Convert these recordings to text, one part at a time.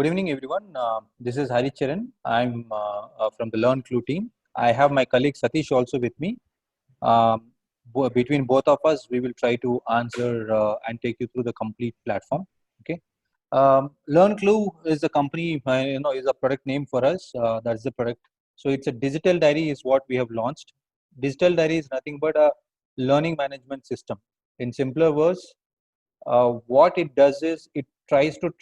Good evening, everyone. This is Hari Charan. I'm from the Learn Clue team. I have my colleague Satish also with me. Between both of us, we will try to answer and take you through the complete platform. Okay. Learn Clue is a company, is a product name for us. That's the product. So it's a digital diary is what we have launched. Digital diary is nothing but a learning management system. In simpler words, what it does is it tries to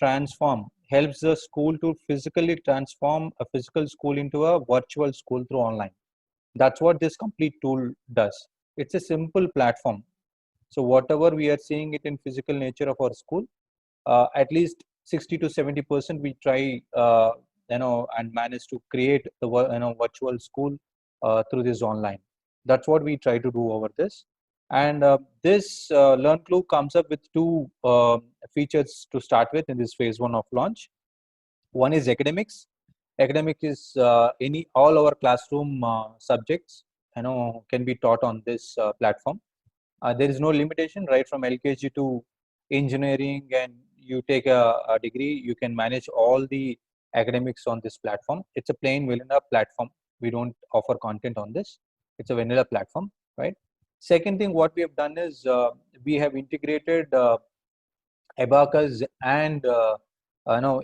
helps the school to physically transform a physical school into a virtual school through online. That's what this complete tool does. It's a simple platform. So whatever we are seeing it in physical nature of our school, at least 60 to 70% we try, and manage to create the virtual school through this online. That's what we try to do over this. And this Learn Clue comes up with two features to start with in this phase one of launch. One is academics. Academic is any all our classroom subjects can be taught on this platform. There is no limitation right from LKG to engineering, and you take a degree, you can manage all the academics on this platform. It's a plain vanilla platform. We don't offer content on this. It's a vanilla platform, right? Second thing, what we have done is we have integrated Abacus and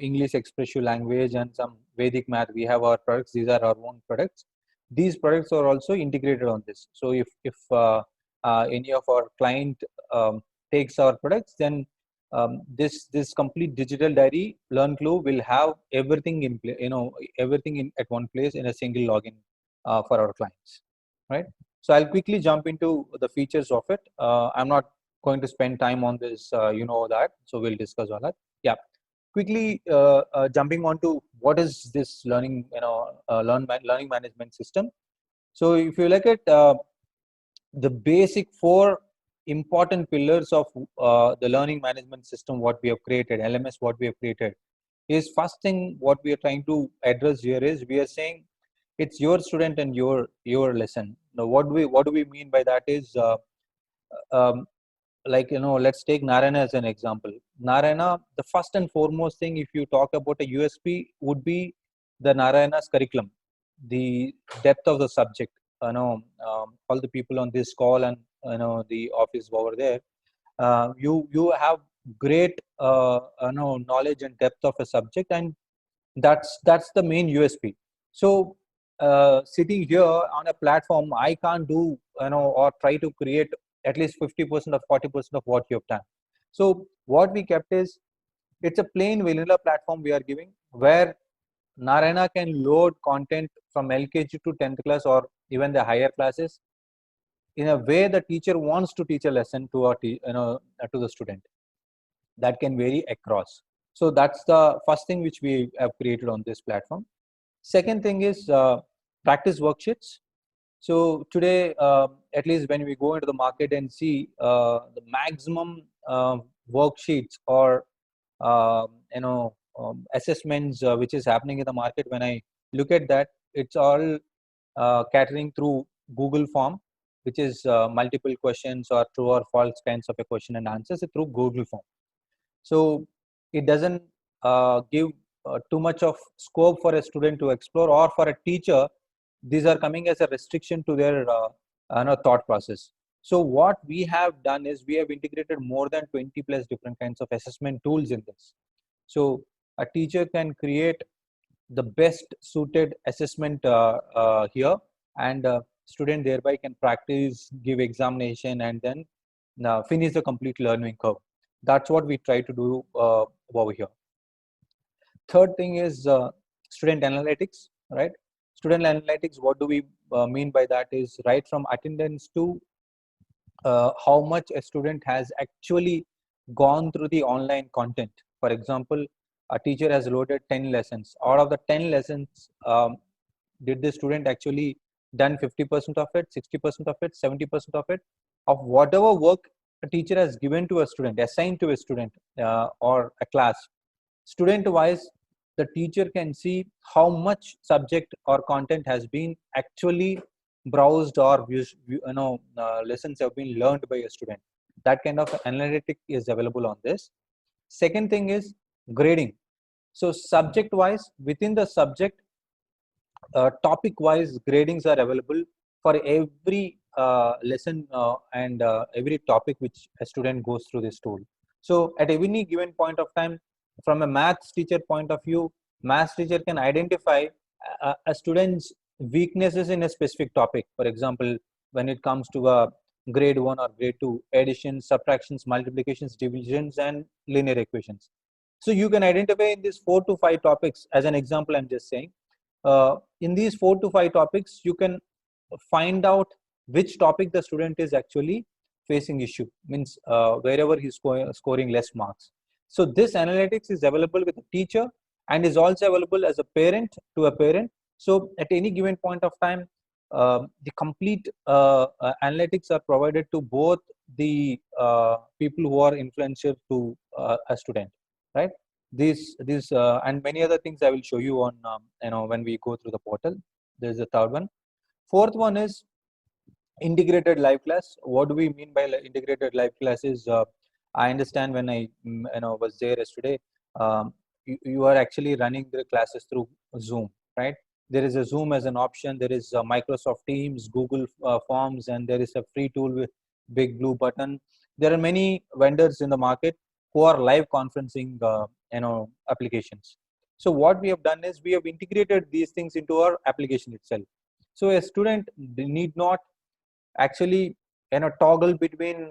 English expressive language and some Vedic math. We have our products. These are our own products. These products are also integrated on this. So if any of our client takes our products, then this complete digital diary Learn Clue will have everything in everything in at one place in a single login for our clients, right? So I'll quickly jump into the features of it. I'm not going to spend time on this, that. So we'll discuss on that. Yeah, quickly jumping on to what is this learning management system. So if you look at the basic four important pillars of the learning management system, what we have created, LMS, what we have created, is first thing what we are trying to address here is we are saying it's your student and your lesson. Now, what do we mean by that is um, let's take Narayana as an example. Narayana, the first and foremost thing, if you talk about a USP, would be the Narayana's curriculum, the depth of the subject. All the people on this call and the office over there, you have great knowledge and depth of a subject, and that's the main USP. So sitting here on a platform, I can't do or try to create at least 50% or 40% of what you have done. So what we kept is it's a plain vanilla platform we are giving where Narayana can load content from LKG to 10th class or even the higher classes in a way the teacher wants to teach a lesson to to the student. That can vary across. So that's the first thing which we have created on this platform. Second thing is practice worksheets. So today, at least when we go into the market and see the maximum worksheets or assessments which is happening in the market, when I look at that, it's all catering through Google form, which is multiple questions or true or false kinds of a question and answers through Google form. So it doesn't give too much of scope for a student to explore, or for a teacher these are coming as a restriction to their thought process. So what we have done is we have integrated more than 20 plus different kinds of assessment tools in this. So a teacher can create the best suited assessment here, and student thereby can practice, give examination, and then finish the complete learning curve. That's what we try to do over here. Third thing is student analytics, right? Student analytics, what do we mean by that is right from attendance to how much a student has actually gone through the online content. For example, a teacher has loaded 10 lessons. Out of the 10 lessons, did the student actually done 50% of it, 60% of it, 70% of it, of whatever work a teacher has given to a student, assigned to a student or a class. Student wise, the teacher can see how much subject or content has been actually browsed or lessons have been learned by a student. That kind of analytic is available on this. Second thing is grading. So subject wise, within the subject, topic wise gradings are available for every lesson and every topic which a student goes through this tool. So at any given point of time, from a maths teacher point of view, maths teacher can identify a student's weaknesses in a specific topic. For example, when it comes to a grade 1 or grade 2, additions, subtractions, multiplications, divisions, and linear equations. So you can identify in these 4 to 5 topics. As an example, I'm just saying, in these 4 to 5 topics, you can find out which topic the student is actually facing issue, means wherever he's scoring less marks. So this analytics is available with the teacher and is also available as a parent to a parent. So at any given point of time, the complete analytics are provided to both the people who are influential to a student, right? These and many other things I will show you on when we go through the portal. There's the third one. Fourth one is integrated live class. What do we mean by integrated live classes? I understand when I was there yesterday, you are actually running the classes through Zoom, right? There is a Zoom as an option. There is Microsoft Teams, Google Forms, and there is a free tool with big blue button. There are many vendors in the market who are live conferencing applications. So what we have done is we have integrated these things into our application itself. So a student need not actually toggle between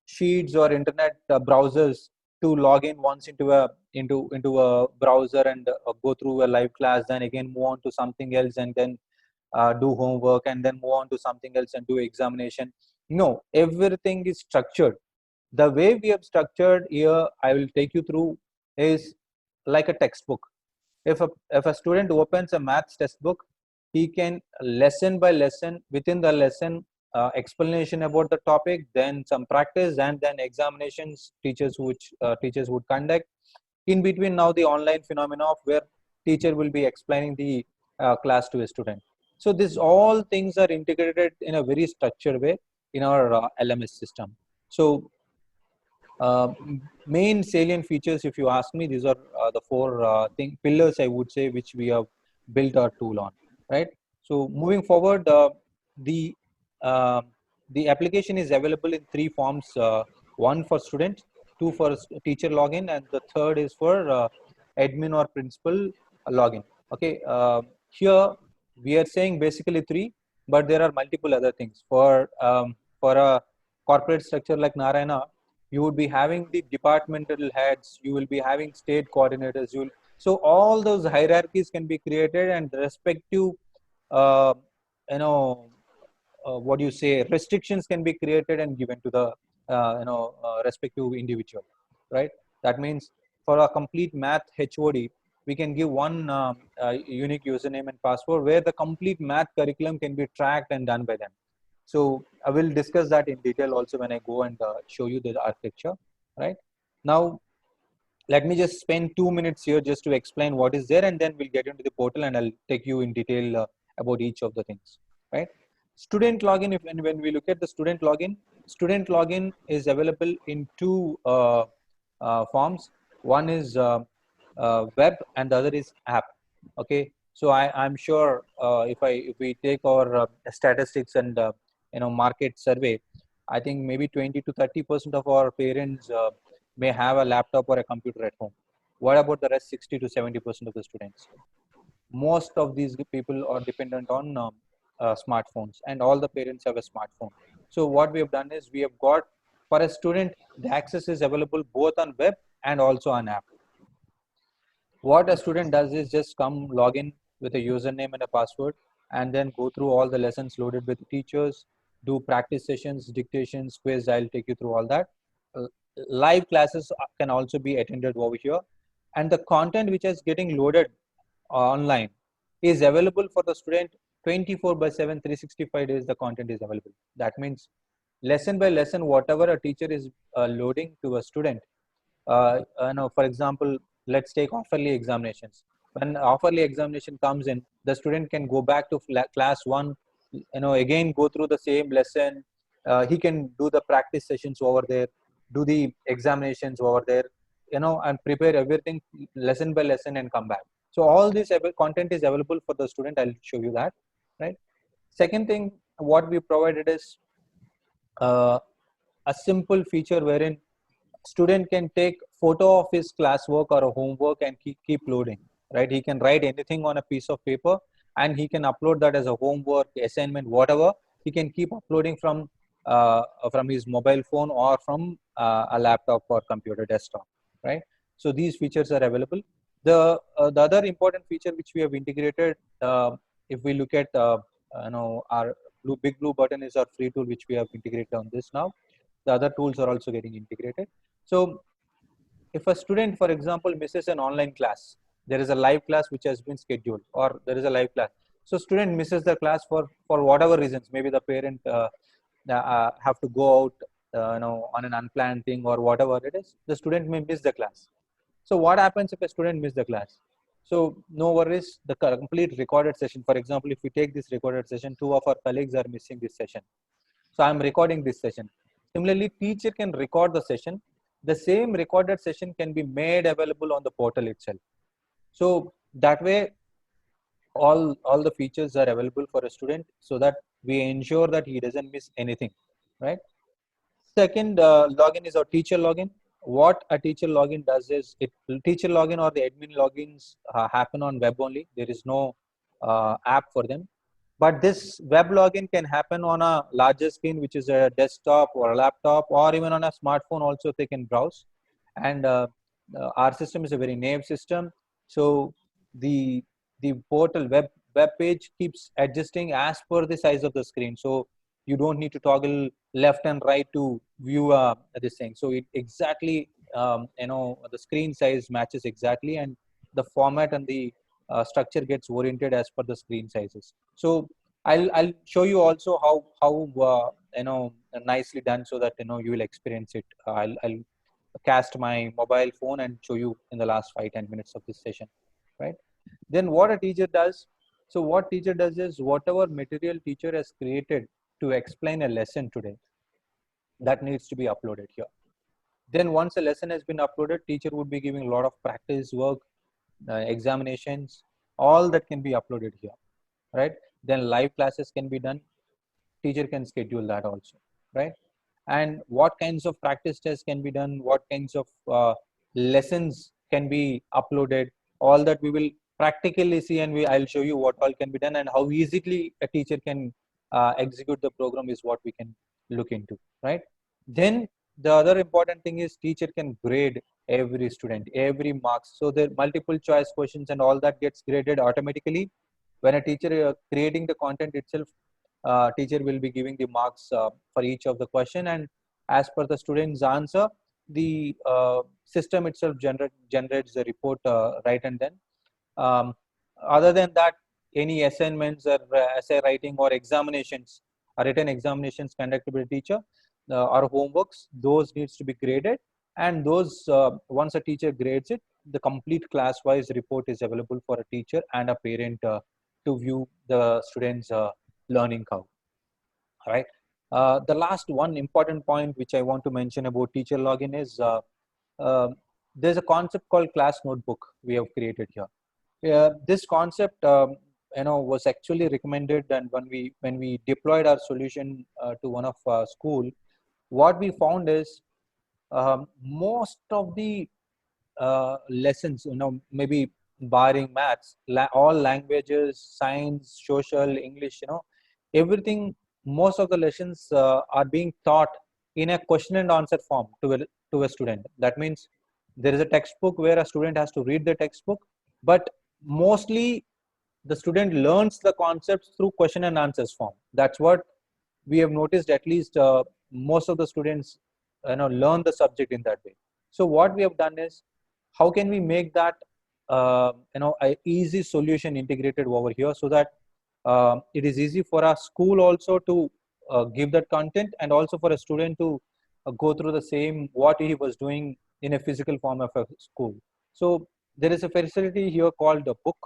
sheets or internet browsers to log in once into a browser and go through a live class, then again move on to something else and then do homework and then move on to something else and do examination. No, everything is structured. The way we have structured here, I will take you through, is like a textbook. If a student opens a maths textbook, he can lesson by lesson, within the lesson, explanation about the topic, then some practice, and then examinations teachers would conduct. In between, now the online phenomena of where teacher will be explaining the class to a student. So this all things are integrated in a very structured way in our LMS system. So uh, main salient features, if you ask me, these are the four pillars, I would say, which we have built our tool on, right? So moving forward, the uh, the application is available in three forms: one for student, two for teacher login, and the third is for admin or principal login. Okay, here we are saying basically three, but there are multiple other things. For a corporate structure like Narayana, you would be having the departmental heads, you will be having state coordinators, so all those hierarchies can be created, and respective uh, you know what you say restrictions can be created and given to the respective individual, right? That means for a complete math HOD, we can give one unique username and password where the complete math curriculum can be tracked and done by them. So I will discuss that in detail also when I go and show you the architecture, right? Now, let me just spend 2 minutes here just to explain what is there, and then we'll get into the portal and I'll take you in detail about each of the things, right? Student login, when we look at the student login is available in two forms. One is web and the other is app. Okay, so I'm sure if we take our statistics and market survey, I think maybe 20 to 30% of our parents may have a laptop or a computer at home. What about the rest 60 to 70% of the students? Most of these people are dependent on smartphones, and all the parents have a smartphone. So what we have done is we have got, for a student, the access is available both on web and also on app. What a student does is just come log in with a username and a password and then go through all the lessons loaded with the teachers, do practice sessions, dictations, quiz. I'll take you through all that. Live classes can also be attended over here, and the content which is getting loaded online is available for the student 24/7, 365 days. The content is available. That means lesson by lesson, whatever a teacher is loading to a student, for example, let's take offerly examinations. When offerly examination comes in, the student can go back to class one, again go through the same lesson. He can do the practice sessions over there, do the examinations over there. and prepare everything lesson by lesson and come back. So all this content is available for the student. I'll show you that, right? Second thing, what we provided is a simple feature wherein student can take photo of his classwork or a homework and keep loading, right? He can write anything on a piece of paper and he can upload that as a homework, assignment, whatever. He can keep uploading from his mobile phone or from a laptop or computer desktop, right? So these features are available. The other important feature which we have integrated, if we look at our big blue button is our free tool which we have integrated on this now. The other tools are also getting integrated. So if a student, for example, misses an online class, there is a live class which has been scheduled, or there is a live class. So student misses the class for whatever reasons. Maybe the parent have to go out, on an unplanned thing or whatever it is. The student may miss the class. So what happens if a student miss the class? So no worries, the complete recorded session. For example, if we take this recorded session, two of our colleagues are missing this session. So I'm recording this session. Similarly, teacher can record the session. The same recorded session can be made available on the portal itself. So that way, all the features are available for a student so that we ensure that he doesn't miss anything, right? Second login is our teacher login. What a teacher login does is teacher login or the admin logins happen on web only. There is no app for them. But this web login can happen on a larger screen, which is a desktop or a laptop, or even on a smartphone also they can browse. And our system is a very naive system. So the portal web page keeps adjusting as per the size of the screen. So you don't need to toggle left and right to view this thing. So it exactly, the screen size matches exactly, and the format and the structure gets oriented as per the screen sizes. So I'll show you also how nicely done, so that you will experience it. I'll cast my mobile phone and show you in the last 5-10 minutes of this session, right? Then what a teacher does, so what teacher does is whatever material teacher has created to explain a lesson today, that needs to be uploaded here. Then once a lesson has been uploaded, teacher would be giving a lot of practice work, examinations, all that can be uploaded here, right? Then live classes can be done. Teacher can schedule that also, right? And what kinds of practice tests can be done, what kinds of lessons can be uploaded, all that we will practically see, and I'll show you what all can be done and how easily a teacher can execute the program is what we can look into, right? Then the other important thing is teacher can grade every student, every marks. So the multiple choice questions and all that gets graded automatically. When a teacher creating the content itself, teacher will be giving the marks for each of the question, and as per the student's answer, the system itself generates the report right and then. um, Other than that, any assignments or essay writing or examinations, written examinations conducted by the teacher or homeworks, those needs to be graded, and those once a teacher grades it, the complete class wise report is available for a teacher and a parent to view the students learning curve. All right. The last one important point which I want to mention about teacher login is uh, there's a concept called class notebook we have created here. This concept, was actually recommended, and when we deployed our solution to one of school, what we found is most of the lessons, maybe barring maths, all languages, science, social, English, everything, most of the lessons are being taught in a question and answer form to a student. That means there is a textbook where a student has to read the textbook, but mostly the student learns the concepts through question and answers form. That's what we have noticed. At least most of the students learn the subject in that way. So what we have done is, how can we make that a easy solution integrated over here, so that it is easy for a school also to give that content, and also for a student to go through the same what he was doing in a physical form of a school. So there is a facility here called a book.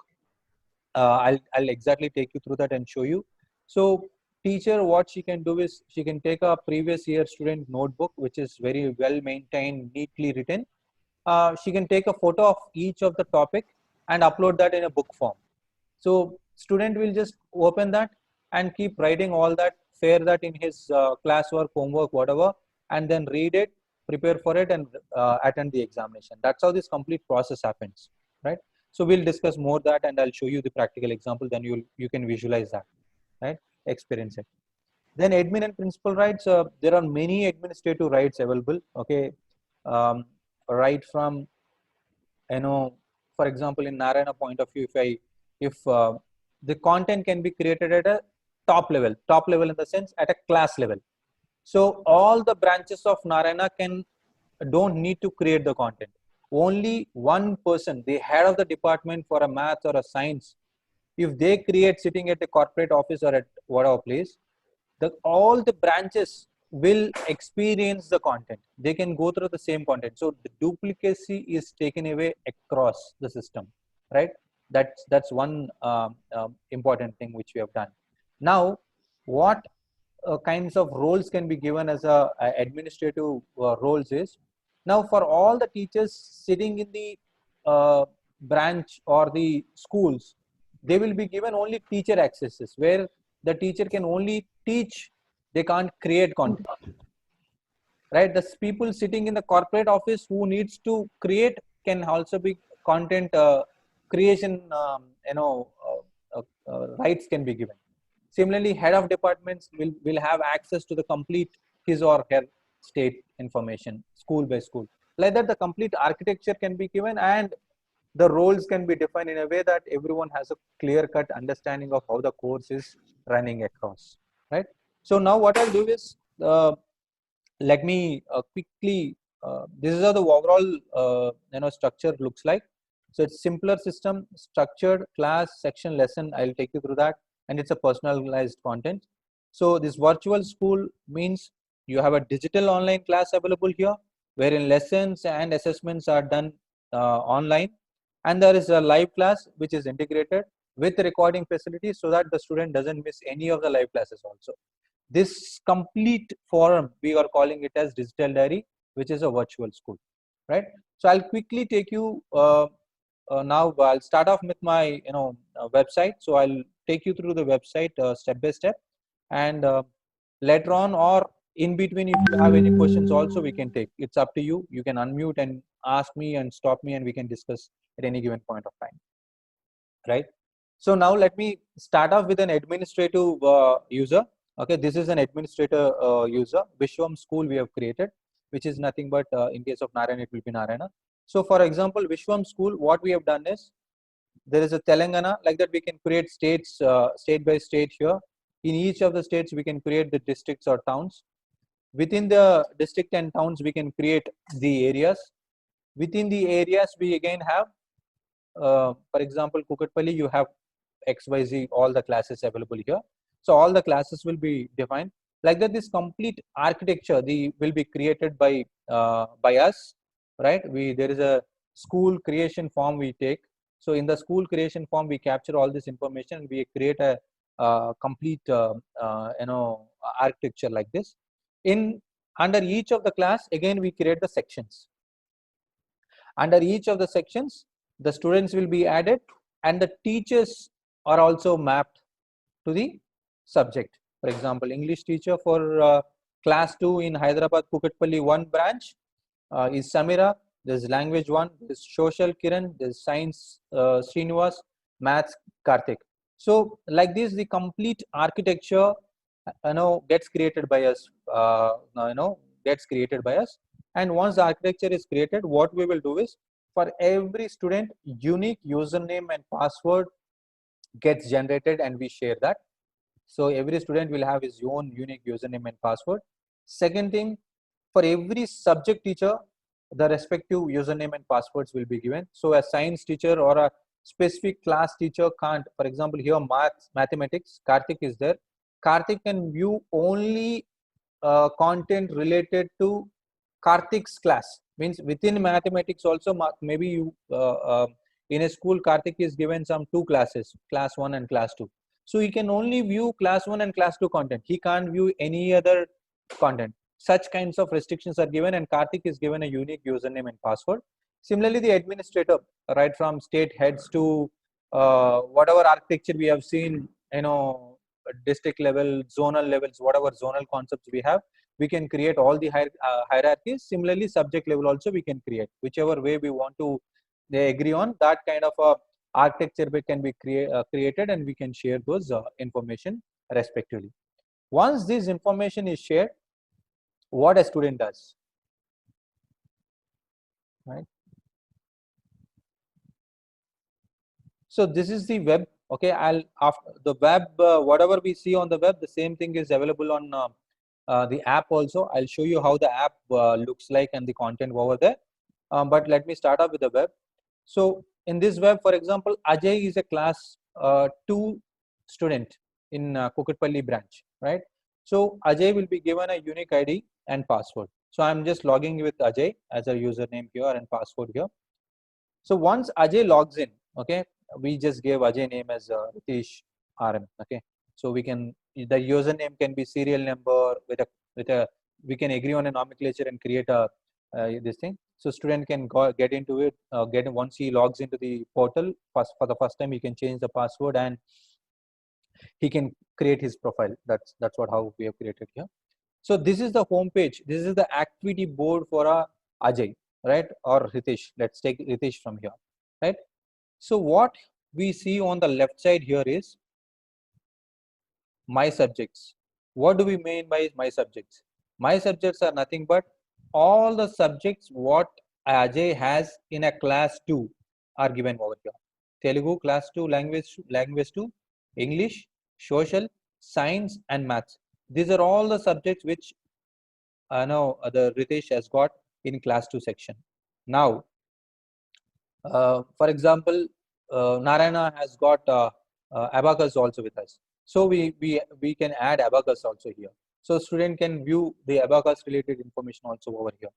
I'll exactly take you through that and show you. So teacher, what she can do is she can take a previous year student notebook, which is very well maintained, neatly written, she can take a photo of each of the topic and upload that in a book form. So student will just open that and keep writing all that, share that in his classwork, homework, whatever, and then read it, prepare for it, and attend the examination. That's how this complete process happens, right? So we'll discuss more that, and I'll show you the practical example. Then you can visualize that, right? Experience it. Then admin and principal rights. There are many administrative rights available. Okay, right from, for example, in Narayana point of view, if the content can be created at a top level in the sense at a class level. So all the branches of Narayana don't need to create the content. Only one person, the head of the department for a math or a science, if they create sitting at a corporate office or at whatever place, all the branches will experience the content. They can go through the same content. So the duplicacy is taken away across the system, right? That's one important thing which we have done. Now, what kinds of roles can be given as a administrative roles is, now for all the teachers sitting in the branch or the schools, they will be given only teacher accesses, where the teacher can only teach, they can't create content, right? The people sitting in the corporate office who needs to create can also be content creation, rights can be given. Similarly, head of departments will have access to the complete his or her state information, school by school. Like that, the complete architecture can be given, and the roles can be defined in a way that everyone has a clear-cut understanding of how the course is running across, right? So now what I'll do is, let me quickly, this is how the overall structure looks like. So it's simpler system, structured, class, section, lesson. I'll take you through that, and it's a personalized content. So this virtual school means you have a digital online class available here, wherein lessons and assessments are done online, and there is a live class which is integrated with recording facilities so that the student doesn't miss any of the live classes also. This complete forum, we are calling it as digital diary, which is a virtual school, right? So I'll quickly take you now. I'll start off with my website. So I'll take you through the website step by step, and later on or in between, if you have any questions also, we can take. It's up to you. You can unmute and ask me and stop me, and we can discuss at any given point of time, right? So now let me start off with an administrative user. Okay, this is an administrator user, Vishwam School we have created, which is nothing but in case of Narayana, it will be Narayana. So for example, Vishwam School, what we have done is, there is a Telangana, like that we can create states, state by state here. In each of the states, we can create the districts or towns. Within the district and towns, we can create the areas. Within the areas, we again have, for example, Kukatpalli, you have XYZ, all the classes available here. So all the classes will be defined. Like that, this complete architecture will be created by us, right? There is a school creation form we take. So in the school creation form, we capture all this information and we create a complete architecture like this. Under each of the class, again we create the sections. Under each of the sections, the students will be added, and the teachers are also mapped to the subject. For example, English teacher for class 2 in Hyderabad Kukatpalli 1 branch is Samira. There's language 1, there's social Kiran, there's science Srinivas, maths Karthik. So like this, the complete architecture gets created by us. Gets created by us. And once the architecture is created, what we will do is, for every student, unique username and password gets generated, and we share that. So every student will have his own unique username and password. Second thing, for every subject teacher, the respective username and passwords will be given. So a science teacher or a specific class teacher can't, for example, here mathematics, Karthik is there. Karthik can view only content related to Karthik's class. Means within mathematics also, maybe you in a school, Karthik is given some 2 classes, class 1 and class 2. So he can only view class 1 and class 2 content. He can't view any other content. Such kinds of restrictions are given, and Karthik is given a unique username and password. Similarly, the administrator, right from state heads to whatever architecture we have seen, district level, zonal levels, whatever zonal concepts we have, we can create all the hierarchies. Similarly, subject level also we can create, whichever way we want to agree on, that kind of a architecture can be created, and we can share those information respectively. Once this information is shared, what a student does, right? So this is the web. Okay, I'll after the web, whatever we see on the web, the same thing is available on the app also. I'll show you how the app looks like and the content over there. But let me start off with the web. So in this web, for example, Ajay is a class 2 student in Kukatpalli branch, right? So Ajay will be given a unique ID and password. So I'm just logging with Ajay as a username here and password here. So once Ajay logs in, okay, we just gave Ajay name as Ritesh RM, okay. So we can, the username can be serial number with a we can agree on a nomenclature and create a this thing. So student can get into it, once he logs into the portal for the first time, he can change the password and he can create his profile. That's what how we have created here. So this is the home page. This is the activity board for Ajay, right? Or Ritesh. Let's take Ritesh from here, right? So what we see on the left side here is my subjects. What do we mean by my subjects? My subjects are nothing but all the subjects what Ajay has in a class 2 are given over here. Telugu class 2, language 2, English, social, science and maths. These are all the subjects which now the Ritesh has got in class 2 section. Now, for example, Narayana has got abacus also with us. So we can add abacus also here. So student can view the abacus related information also over here.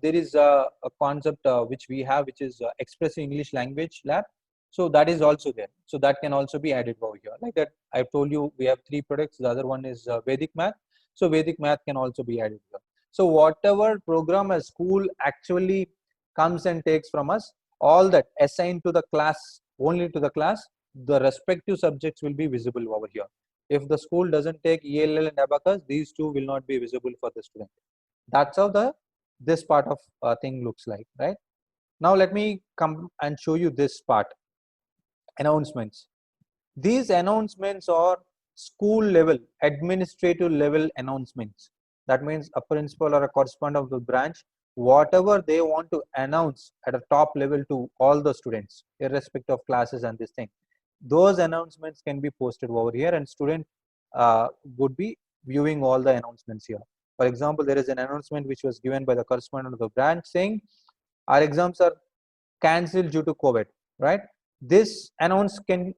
There is a concept which we have, which is Express English Language Lab. So that is also there. So that can also be added over here. Like that, I've told you we have 3 products. The other one is Vedic Math. So Vedic Math can also be added here. So whatever program a school actually comes and takes from us, all that assigned to the class, only to the class, the respective subjects will be visible over here. If the school doesn't take ELL and abacus, these two will not be visible for the student. That's how this part of thing looks like, right? Now let me come and show you this part, announcements. These announcements are school level, administrative level announcements. That means a principal or a correspondent of the branch, whatever they want to announce at a top level to all the students, irrespective of classes and this thing, those announcements can be posted over here, and student would be viewing all the announcements here. For example, there is an announcement which was given by the correspondent of the branch saying our exams are cancelled due to COVID, right? This announcement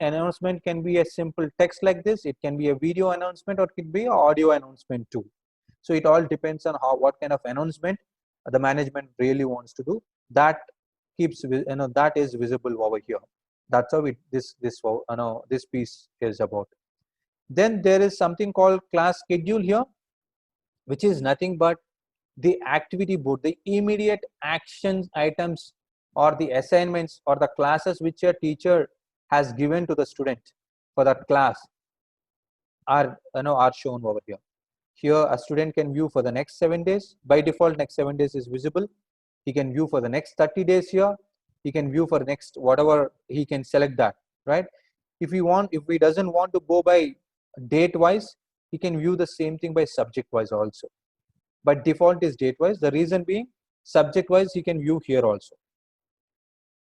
can be a simple text like this. It can be a video announcement, or it can be an audio announcement too. So it all depends on what kind of announcement the management really wants to do. That keeps, that is visible over here. That's how this piece is about. Then there is something called class schedule here, which is nothing but the activity board, the immediate actions items or the assignments or the classes which a teacher has given to the student for that class are shown over here. Here a student can view for the next 7 days. By default, next 7 days is visible. He can view for the next 30 days here. He can view for next whatever, he can select that, right? If he doesn't want to go by date wise, he can view the same thing by subject wise also. But default is date wise. The reason being, subject wise he can view here also.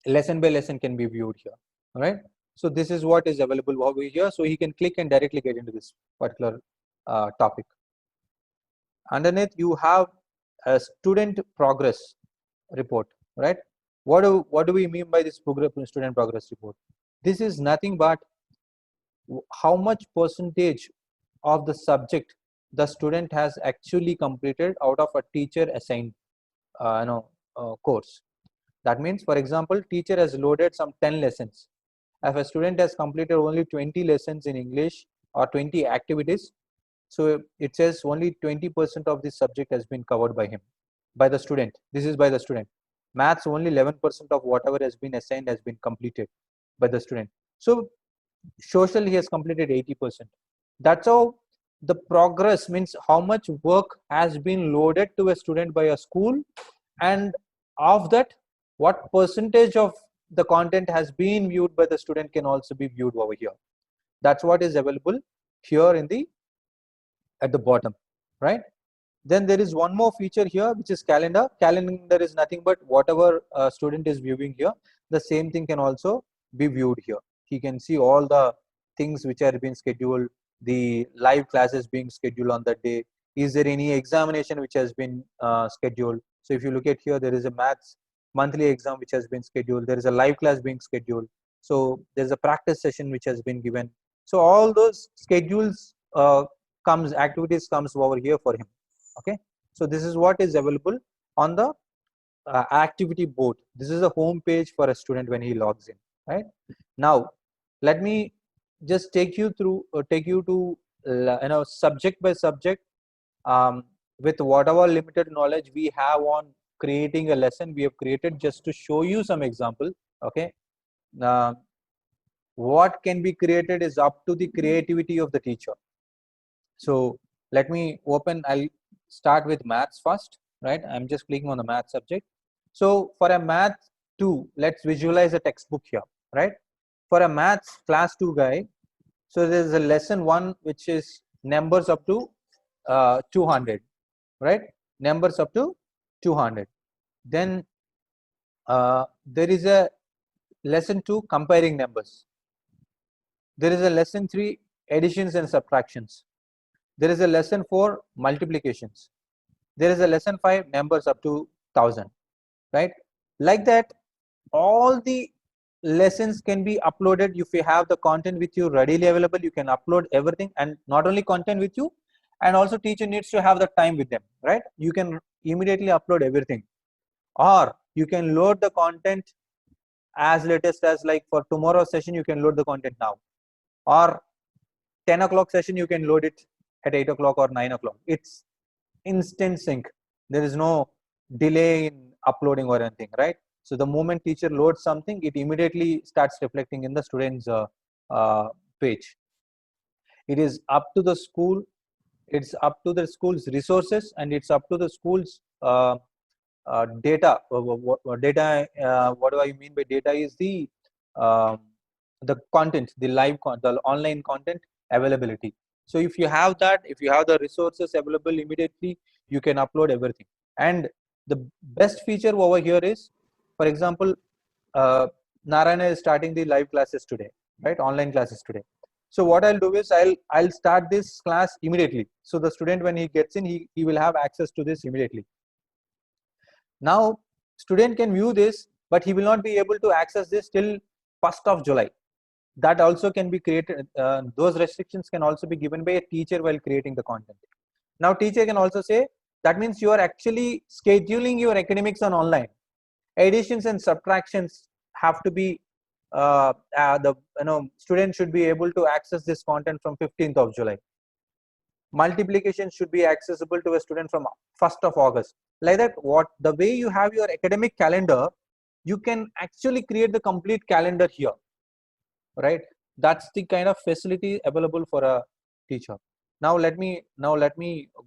Lesson by lesson can be viewed here. All right. So this is what is available over here. So he can click and directly get into this particular topic. Underneath you have a student progress report, right? What do we mean by this student progress report? This is nothing but how much percentage of the subject the student has actually completed out of a teacher assigned course. That means, for example, teacher has loaded some 10 lessons. If a student has completed only 20 lessons in English or 20 activities, so it says only 20% of this subject has been covered by him, by the student. This is by the student. Maths only 11% of whatever has been assigned has been completed by the student. So social he has completed 80%. That's how the progress means how much work has been loaded to a student by a school, and of that what percentage of the content has been viewed by the student can also be viewed over here. That's what is available here in the at the bottom, right? Then there is one more feature here, which is calendar. Calendar is nothing but whatever student is viewing here, the same thing can also be viewed here. He can see all the things which are being scheduled, the live classes being scheduled on that day. Is there any examination which has been scheduled? So if you look at here, there is a maths monthly exam which has been scheduled. There is a live class being scheduled. So there's a practice session which has been given. So all those schedules activities comes over here for him. Okay, so this is what is available on the activity board. This is a home page for a student when he logs in, right? Now let me just take you through take you to subject by subject, with whatever limited knowledge we have on creating a lesson we have created, just to show you some example. Okay, uh, what can be created is up to the creativity of the teacher. So let me open, I'll start with maths first, right? I'm just clicking on the math subject. So for a math 2, let's visualize a textbook here, right? For a maths class 2 guy, so there's a lesson 1 which is numbers up to 200, right? Numbers up to 200. Then there is a lesson 2 comparing numbers. There is a lesson 3 additions and subtractions. There is a lesson 4 multiplications. There is a lesson 5 numbers up to 1000, right? Like that, all the lessons can be uploaded. If you have the content with you readily available, you can upload everything, and not only content with you, and also teacher needs to have the time with them, right? You can immediately upload everything, or you can load the content as latest as, like, for tomorrow's session you can load the content now, or 10 o'clock session you can load it at 8 o'clock or 9 o'clock. It's instant sync. There is no delay in uploading or anything, right? So the moment teacher loads something, it immediately starts reflecting in the student's page. It is up to the school, it's up to the school's resources, and it's up to the school's data. Data, what do I mean by data is um, the content, the the online content availability. So if you have that, if you have the resources available immediately, you can upload everything. And the best feature over here is, for example, Narayana is starting the live classes today, right? Online classes today. So what I'll do is I'll start this class immediately. So the student, when he gets in, he will have access to this immediately. Now student can view this, but he will not be able to access this till 1st of July. That also can be created. Those restrictions can also be given by a teacher while creating the content. Now teacher can also say, that means you are actually scheduling your academics on online. Additions and subtractions have to be the student should be able to access this content from 15th of July. Multiplication should be accessible to a student from 1st of August. Like that, what the way you have your academic calendar, you can actually create the complete calendar here, right? That's the kind of facility available for a teacher. Now let me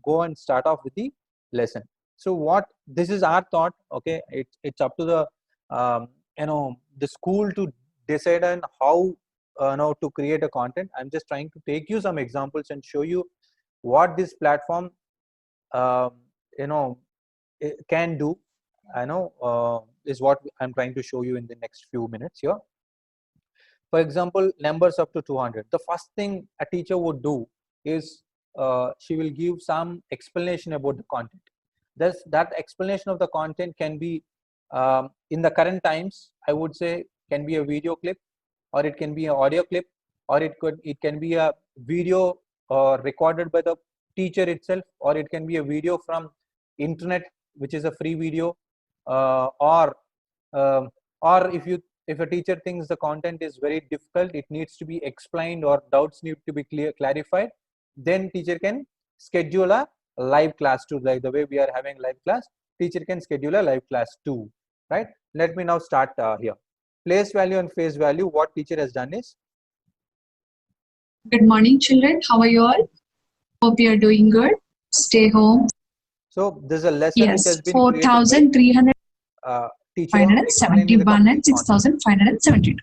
go and start off with the lesson. So what this is our thought. Okay, it's up to the the school to decide on how to create a content. I'm just trying to take you some examples and show you what this platform um, can do. Is what I'm trying to show you in the next few minutes here. For example, numbers up to 200. The first thing a teacher would do is she will give some explanation about the content. That explanation of the content can be, in the current times, I would say, can be a video clip, or it can be an audio clip, or it can be a video recorded by the teacher itself, or it can be a video from internet, which is a free video, or if a teacher thinks the content is very difficult, it needs to be explained, or doubts need to be clarified, then teacher can schedule a live class too. Like the way we are having live class, teacher can schedule a live class too. right? Let me now start here. Place value and face value, what teacher has done is, Good morning, children. How are you all? Hope you are doing good. Stay home. so there's a lesson which Yes, has been created by 4,300, teacher explaining the 571, complete and concept. 6,572.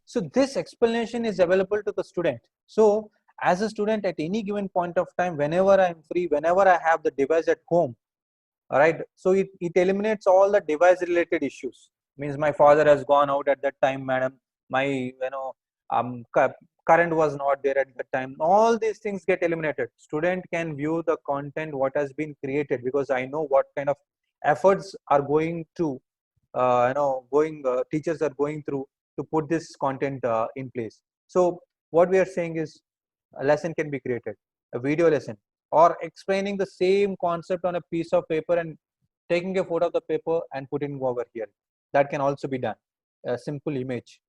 So this explanation is available to the student. So as a student at any given point of time, whenever I'm free, whenever I have the device at home, all right, so it eliminates all the device related issues. Means my father has gone out at that time, madam, my current was not there at that time, all these things get eliminated. Student can view the content what has been created, because I know what kind of efforts are going to teachers are going through to put this content in place. So what we are saying is, a lesson can be created, a video lesson, or explaining the same concept on a piece of paper and taking a photo of the paper and putting over here. That can also be done. A simple image,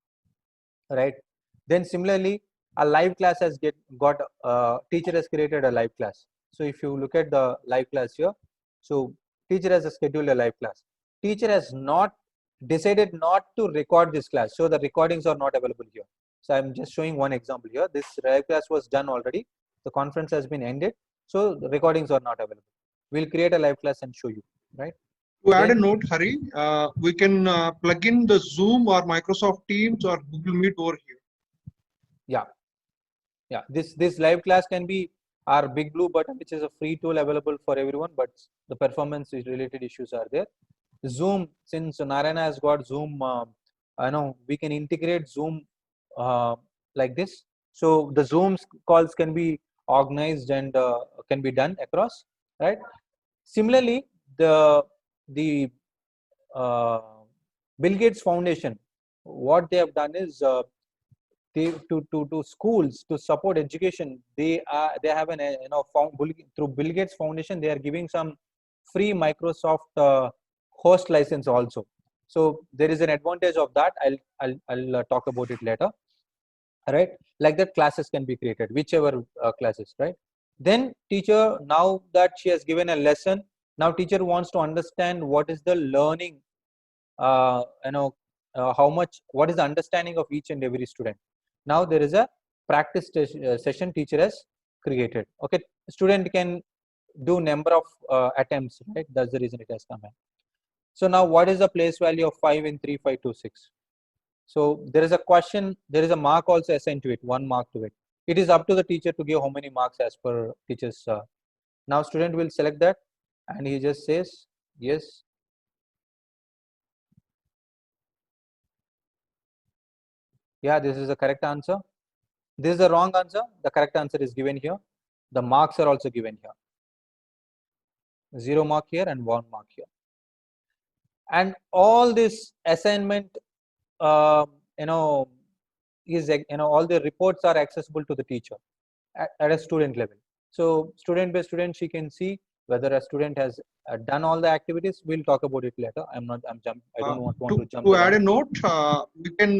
right? Then similarly, a live class has got teacher has created a live class. So if you look at the live class here, so teacher has scheduled a live class. Teacher has not decided not to record this class, so the recordings are not available here. So I'm just showing one example here. This live class was done already. The conference has been ended, so the recordings are not available. We'll create a live class and show you, right? To add a Then, note, Hari, we can plug in the Zoom or Microsoft Teams or Google Meet over here. yeah, this live class can be our Big Blue button, which is a free tool available for everyone, but the performance related issues are there. Zoom, since Narayana has got Zoom, I know we can integrate Zoom like this. So the Zoom calls can be organized and can be done across, right? Similarly, the uh, Bill Gates Foundation, what they have done is, to schools to support education, they have an through Bill Gates Foundation, they are giving some free Microsoft host license also. So there is an advantage of that. I'll talk about it later, right? Like that, classes can be created, whichever classes, right? Then teacher, now that she has given a lesson, now teacher wants to understand what is the learning, what is the understanding of each and every student. Now there is a practice session teacher has created. Okay, student can do number of attempts, right? That's the reason it has come in. So now what is the place value of 5 in 3526? So there is a question, there is a mark also assigned to it, 1 mark to it. It is up to the teacher to give how many marks as per teacher's. Now student will select that and he just says yes. Yeah, this is the correct answer. This is the wrong answer. The correct answer is given here. The marks are also given here. 0 mark here and 1 mark here. And all this assignment, uh, is all the reports are accessible to the teacher at a student level. So student by student, she can see whether a student has done all the activities. We'll talk about it later. I don't want to jump To the add a line. note, we can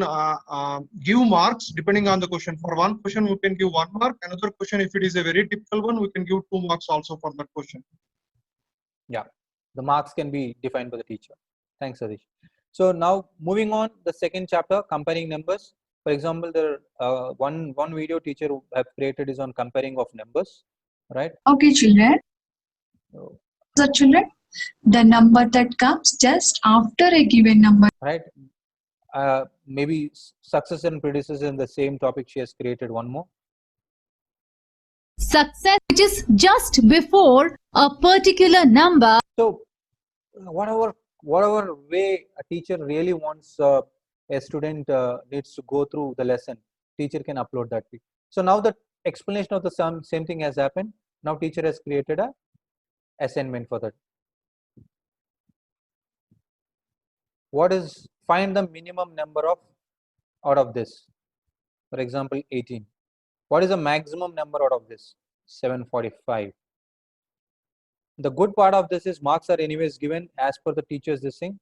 give marks depending on the question. For one question, we can give 1 mark. Another question, if it is a very difficult one, we can give 2 marks also for that question. Yeah, the marks can be defined by the teacher. Thanks, Sadish. So now moving on, the second chapter, comparing numbers. For example, there one video teacher have created is on comparing of numbers, right? Okay, children. So, So, children, the number that comes just after a given number. right? Maybe success and predecessor in the same topic. She has created one more. Success, which is just before a particular number. So whatever way a teacher really wants a student needs to go through the lesson, teacher can upload that. So now the explanation of the same thing has happened. Now teacher has created a assignment for that. What is, find the minimum number of out of this? For example, 18. What is the maximum number out of this? 745. The good part of this is marks are anyways given as per the teacher's this thing.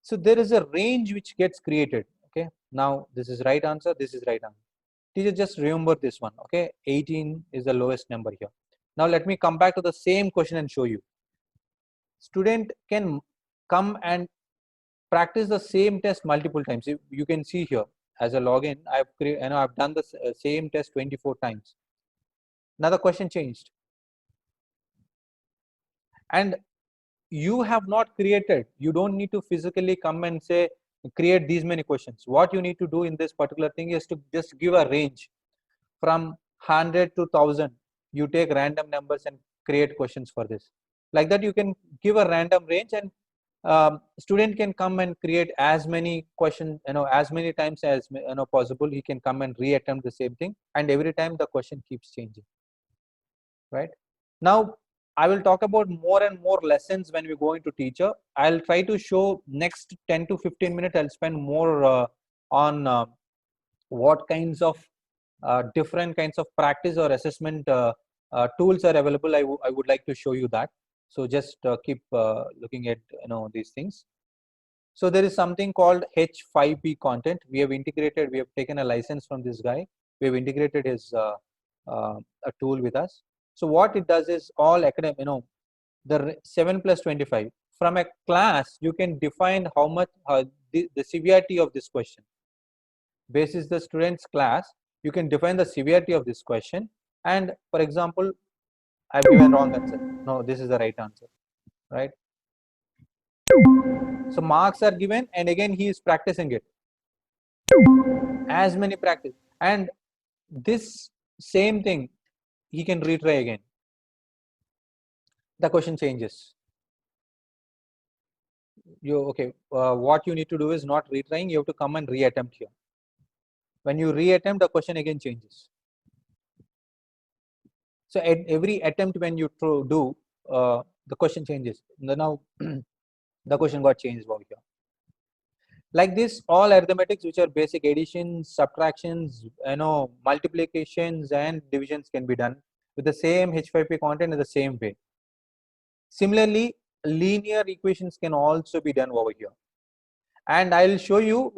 So there is a range which gets created. Okay, now this is right answer, this is right answer. Teacher, just remember this one. Okay, 18 is the lowest number here. Now let me come back to the same question and show you. Student can come and practice the same test multiple times. You can see here as a login, I've done the same test 24 times. Now the question changed, and you have not created. You don't need to physically come and say create these many questions. What you need to do in this particular thing is to just give a range from 100 to 1000. You take random numbers and create questions for this. Like that, you can give a random range, and student can come and create as many questions, as many times as possible. He can come and reattempt the same thing, and every time the question keeps changing. Right now, I will talk about more and more lessons when we go into teacher. I'll try to show next 10 to 15 minutes. I'll spend more on what kinds of different kinds of practice or assessment tools are available. I would like to show you that. So just keep looking at these things. So there is something called H5P content. We have integrated. We have taken a license from this guy. We have integrated his a tool with us. So what it does is all academic. The 7 plus 25 from a class. You can define how much the severity of this question. Basis the student's class, you can define the severity of this question. And for example, I've given wrong answer. No, this is the right answer, right? So marks are given, and again he is practicing it. As many practice, and this same thing he can retry again. The question changes. What you need to do is not retrying. You have to come and reattempt here. When you reattempt, the question again changes. So at every attempt when you do, the question changes. Now the question got changed over here. Like this, all arithmetics, which are basic additions, subtractions, multiplications and divisions, can be done with the same H5P content in the same way. Similarly, linear equations can also be done over here. And I'll show you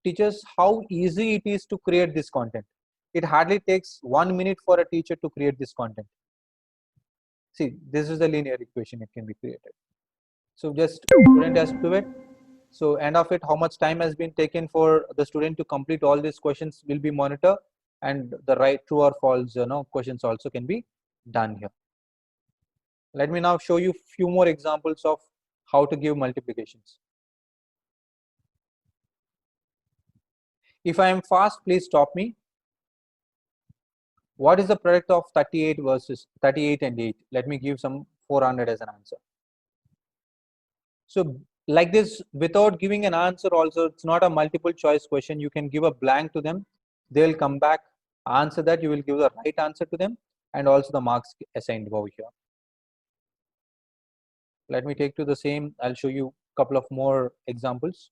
teachers how easy it is to create this content. It hardly takes 1 minute for a teacher to create this content. See, this is the linear equation. It can be created. So just student has to do it. So end of it, how much time has been taken for the student to complete all these questions will be monitored, and the right, true or false questions also can be done here. Let me now show you few more examples of how to give multiplications. If I am fast, please stop me. What is the product of 38 and 8? Let me give some 400 as an answer. So like this, without giving an answer also, it's not a multiple choice question. You can give a blank to them. They will come back, answer that. You will give the right answer to them, and also the marks assigned over here. Let me take to the same. I'll show you a couple of more examples.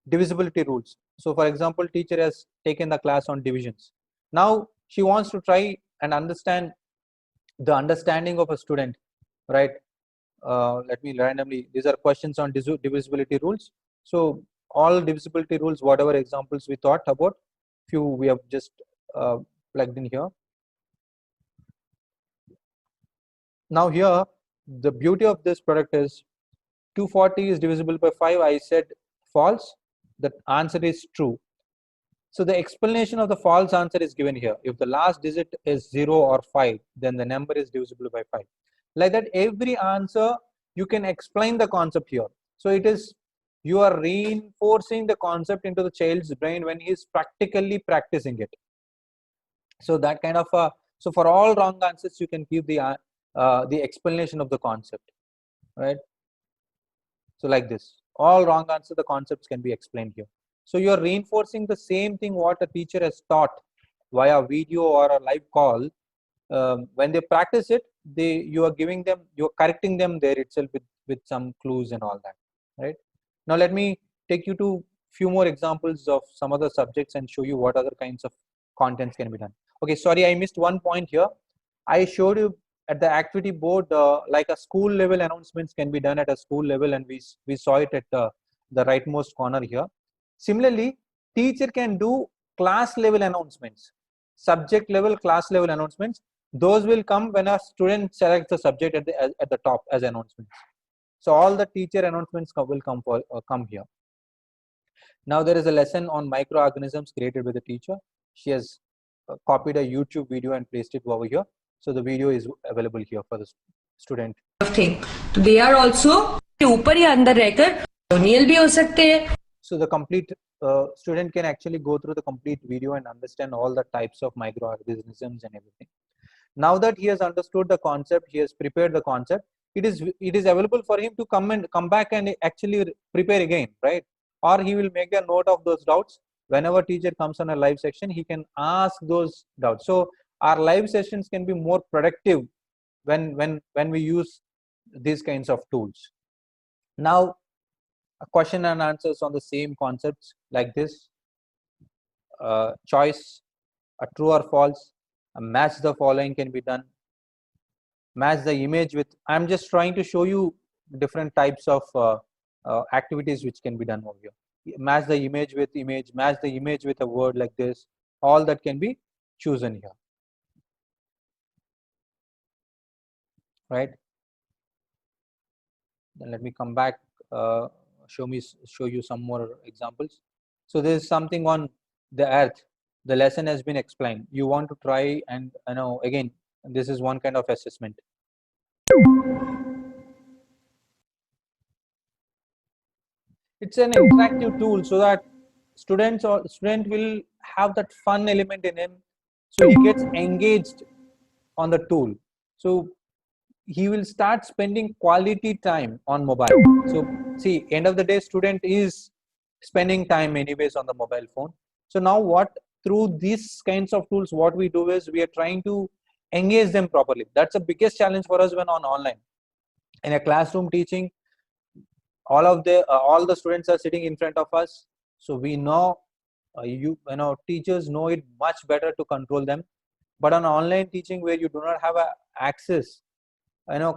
Divisibility rules. So for example, teacher has taken the class on divisions. Now she wants to try and understand the understanding of a student, right? Let me randomly, these are questions on divisibility rules. So all divisibility rules, whatever examples we thought about, few we have just plugged in here. Now here, the beauty of this product is 240 is divisible by 5. I said false. The answer is true. So the explanation of the false answer is given here. If the last digit is 0 or 5, then the number is divisible by 5. Like that, every answer you can explain the concept here. So it is, you are reinforcing the concept into the child's brain when he is practically practicing it. So that kind of so for all wrong answers, you can give the explanation of the concept, right? So like this, all wrong answer, the concepts can be explained here. So you are reinforcing the same thing what a teacher has taught via video or a live call. When they practice it, you are giving them, you are correcting them there itself with some clues and all that, right? Now let me take you to few more examples of some other subjects and show you what other kinds of contents can be done. Okay, sorry, I missed one point here. I showed you at the activity board, like a school level announcements can be done at a school level, and we saw it at the rightmost corner here. Similarly, teacher can do class level announcements, subject level, class level announcements. Those will come when a student selects the subject at the top as announcements. So all the teacher announcements will come here. Now there is a lesson on microorganisms created by the teacher. She has copied a YouTube video and placed it over here. So the video is available here for the student. Thing. तो they are also ऊपर या अंदर रहकर colonial भी हो सकते हैं. So the complete student can actually go through the complete video and understand all the types of microorganisms and everything. Now that he has understood the concept, he has prepared the concept, it is available for him to come back and actually prepare again, right? Or he will make a note of those doubts. Whenever teacher comes on a live section, he can ask those doubts. So our live sessions can be more productive when we use these kinds of tools. Now, a question and answers on the same concepts like this. Choice, a true or false, a match the following can be done. Match the image with, I'm just trying to show you different types of activities which can be done over here. Match the image with image, match the image with a word like this. All that can be chosen here. Right? Then let me come back, show you some more examples. So there is something on the earth. The lesson has been explained. You want to try, and again, this is one kind of assessment. It's an interactive tool so that student will have that fun element in him, so he gets engaged on the tool. So he will start spending quality time on mobile. So see, end of the day, student is spending time anyways on the mobile phone. So now through these kinds of tools, what we do is we are trying to engage them properly. That's the biggest challenge for us when on online. In a classroom teaching, all the students are sitting in front of us, so we know teachers know it much better to control them. But on online teaching, where you do not have access,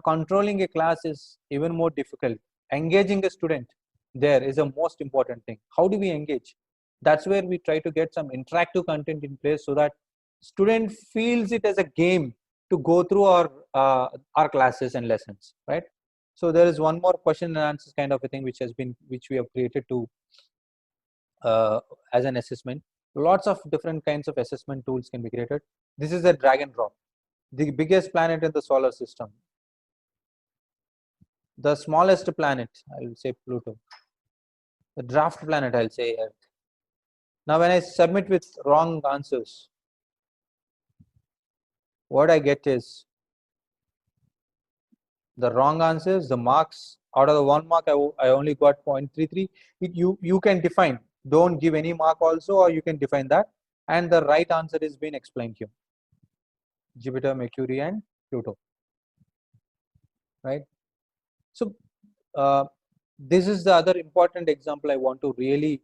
controlling a class is even more difficult. Engaging a student there is the most important thing. How do we engage? That's where we try to get some interactive content in place so that student feels it as a game to go through our classes and lessons, right? So there is one more question and answers kind of a thing which we have created to as an assessment. Lots of different kinds of assessment tools can be created. This is a drag and drop. The biggest planet in the solar system. The smallest planet, I will say Pluto. The draft planet, I'll say Earth. Now when I submit with wrong answers, what I get is the wrong answers, the marks. Out of the 1 mark, I only got 0.33. You can define, don't give any mark also, or you can define that. And the right answer is being explained here. Jupiter, Mercury, and Pluto. Right? So this is the other important example I want to really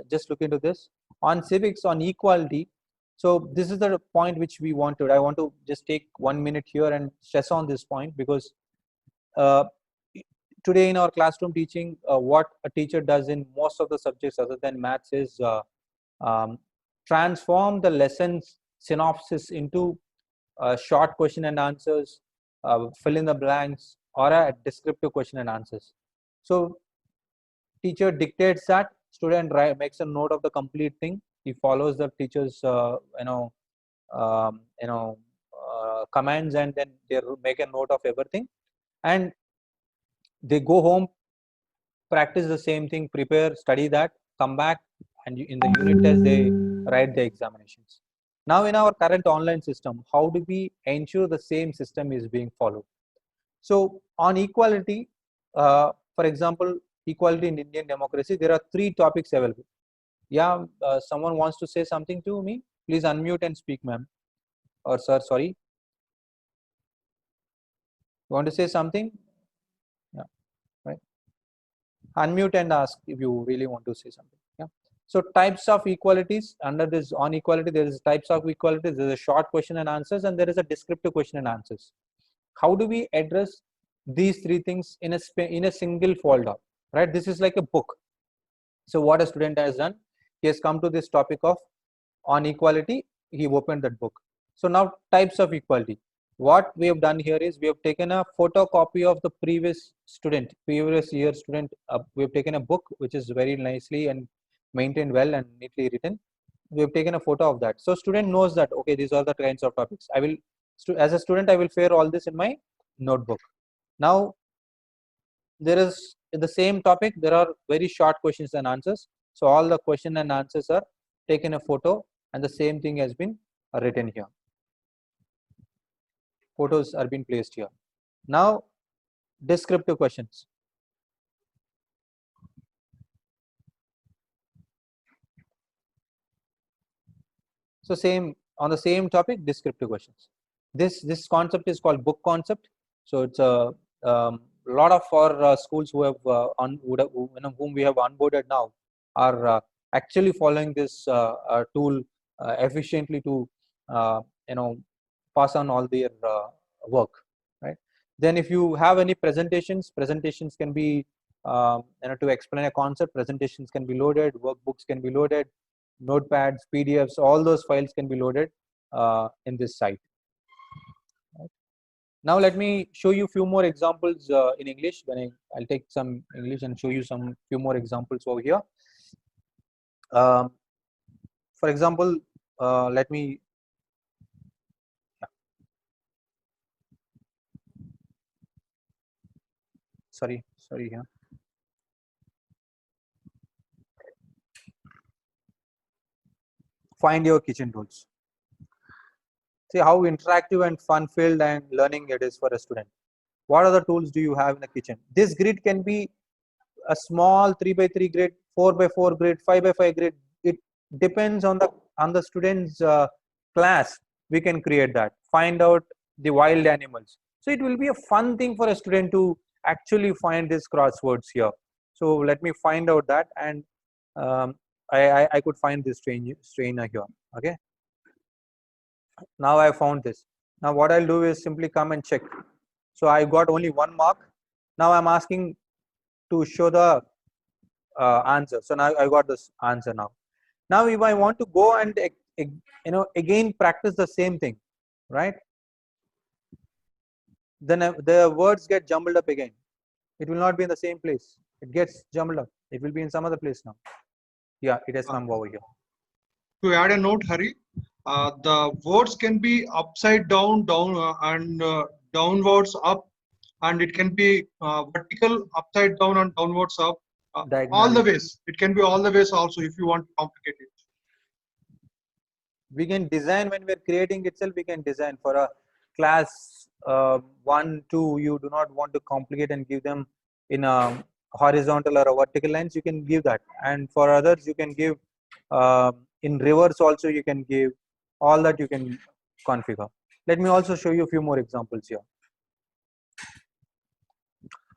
just look into this. On civics, on equality. So this is the point which we wanted. I want to just take 1 minute here and stress on this point, because today in our classroom teaching, what a teacher does in most of the subjects other than maths is transform the lessons synopsis into short question and answers, fill in the blanks, or a descriptive question and answers. So teacher dictates that, student makes a note of the complete thing. He follows the teacher's commands, and then they make a note of everything, and they go home, practice the same thing, prepare, study that, come back, and in the unit test they write the examinations. Now in our current online system, how do we ensure the same system is being followed? So on equality, for example, equality in Indian democracy, there are 3 topics available. Yeah, someone wants to say something to me. Please unmute and speak, ma'am or sir. Sorry, you want to say something? Yeah, right. Unmute and ask if you really want to say something. Yeah. So types of equalities under this on equality, there is types of equalities. There is a short question and answers, and there is a descriptive question and answers. How do we address these 3 things in a single folder? Right. This is like a book. So what a student has done, he has come to this topic of on equality. He opened that book. So now types of equality. What we have done here is we have taken a photocopy of the previous year student. We have taken a book which is very nicely and maintained well and neatly written. We have taken a photo of that. So student knows that, okay, these are the kinds of topics. I will, as a student, I will share all this in my notebook. Now, there is in the same topic, there are very short questions and answers. So all the question and answers are taken a photo, and the same thing has been written here. Photos are being placed here. Now, descriptive questions. So same on the same topic, descriptive questions. This concept is called book concept. So it's a lot of our schools who have whom we have onboarded now are actually following this tool efficiently to pass on all their work, right? Then if you have any presentations can be to explain a concept, presentations can be loaded, workbooks can be loaded, notepads, PDFs, all those files can be loaded in this site. Right. Now let me show you few more examples in English. I'll take some English and show you few more examples over here. For example, let me. Sorry here. Find your kitchen tools. See how interactive and fun-filled and learning it is for a student. What other tools do you have in the kitchen? This grid can be a small 3x3 grid, 4x4 grid, 5x5 grid. It depends on the student's class. We can create that. Find out the wild animals. So it will be a fun thing for a student to actually find these crosswords here. So let me find out that, and I could find this strainer here. Okay. Now I found this. Now what I'll do is simply come and check. So I got only 1 mark. Now I'm asking to show the answer. So now I got this answer now. Now if I want to go and again practice the same thing, right? Then the words get jumbled up again. It will not be in the same place. It gets jumbled up. It will be in some other place now. Yeah, it has come over here. To add a note, Hari, the words can be upside down, and downwards up, and it can be vertical, upside down, and downwards up. All the ways. It can be all the ways also if you want to complicate it. We can design when we're creating itself. We can design for a class 1, 2. You do not want to complicate and give them in a horizontal or a vertical lines. You can give that, and for others you can give in reverse also. You can give all that. You can configure. Let me also show you a few more examples here.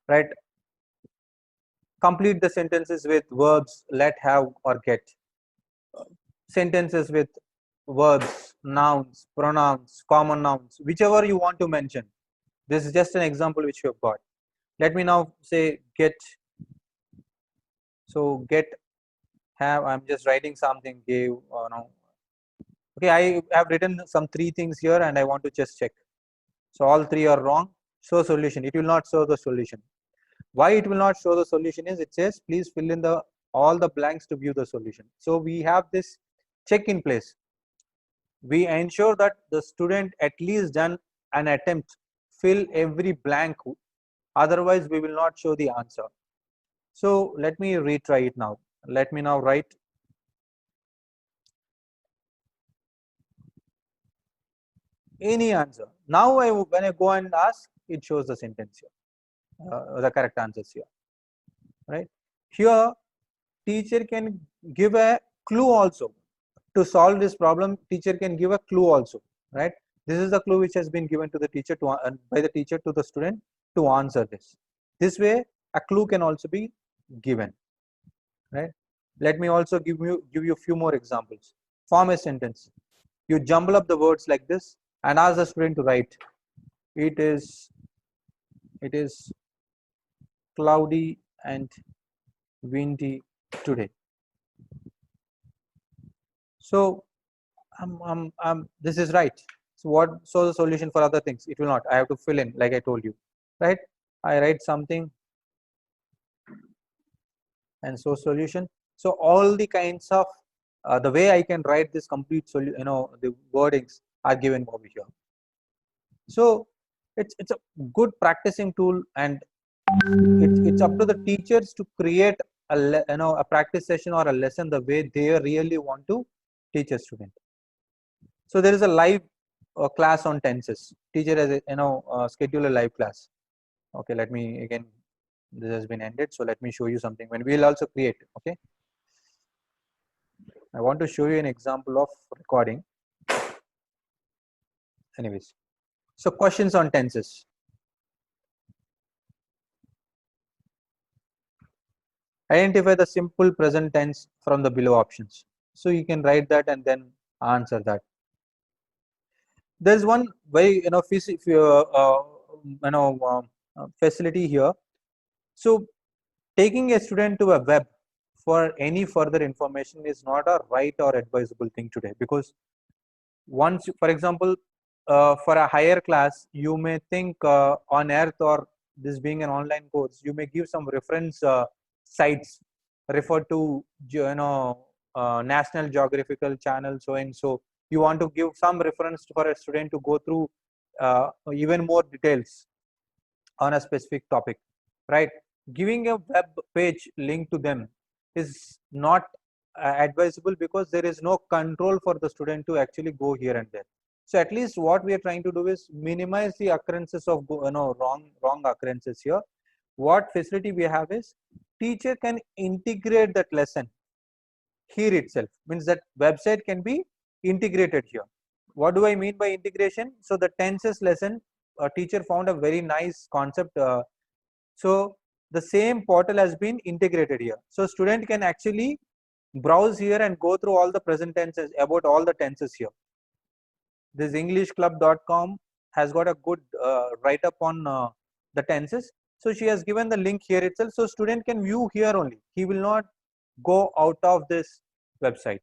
Right. Complete the sentences with verbs let, have, or get. Sentences with verbs, nouns, pronouns, common nouns, whichever you want to mention. This is just an example which you have got. Let me now say get. So get, have. I'm just writing something. Gave. No. Okay, I have written some 3 things here, and I want to just check. So all 3 are wrong. Show solution. It will not show the solution. Why it will not show the solution is it says please fill in all the blanks to view the solution. So we have this check in place. We ensure that the student at least done an attempt, fill every blank, otherwise we will not show the answer. So let me retry it now. Let me now write any answer. Now when I go and ask, it shows the sentence here, the correct answers here, right? Here teacher can give a clue also. To solve this problem, teacher can give a clue also, right? This is the clue which has been given to the teacher by the teacher to the student to answer this. This way a clue can also be given, right? Let me also give you a few more examples. Form a sentence. You jumble up the words like this and ask the student to write. It is cloudy and windy today. So this is right. So the solution for other things? It will not. I have to fill in like I told you, right? I write something and so solution. So all the kinds of the way I can write this complete solution, the wordings are given over here. So it's a good practicing tool, and it's up to the teachers to create a practice session or a lesson the way they really want to teach a student. So there is a live class on tenses. Teacher has schedule a live class. Okay, let me again. This has been ended, so let me show you something. When we will also create. Okay, I want to show you an example of recording. Anyways, so questions on tenses. Identify the simple present tense from the below options. So you can write that and then answer that. There's one very facility here. So taking a student to a web for any further information is not a right or advisable thing today, because once, for example, for a higher class, you may think on earth, or this being an online course, you may give some reference sites refer to National Geographical Channel, so and so. You want to give some reference for a student to go through even more details on a specific topic, right? Giving a web page link to them is not advisable, because there is no control for the student to actually go here and there. So at least what we are trying to do is minimize the occurrences of wrong occurrences here. What facility we have is teacher can integrate that lesson here itself, means that website can be integrated here. What do I mean by integration? So the tenses lesson, a teacher found a very nice concept. So the same portal has been integrated here. So student can actually browse here and go through all the present tenses, about all the tenses here. This englishclub.com has got a good write up on the tenses. So she has given the link here itself, so student can view here only. He will not go out of this website.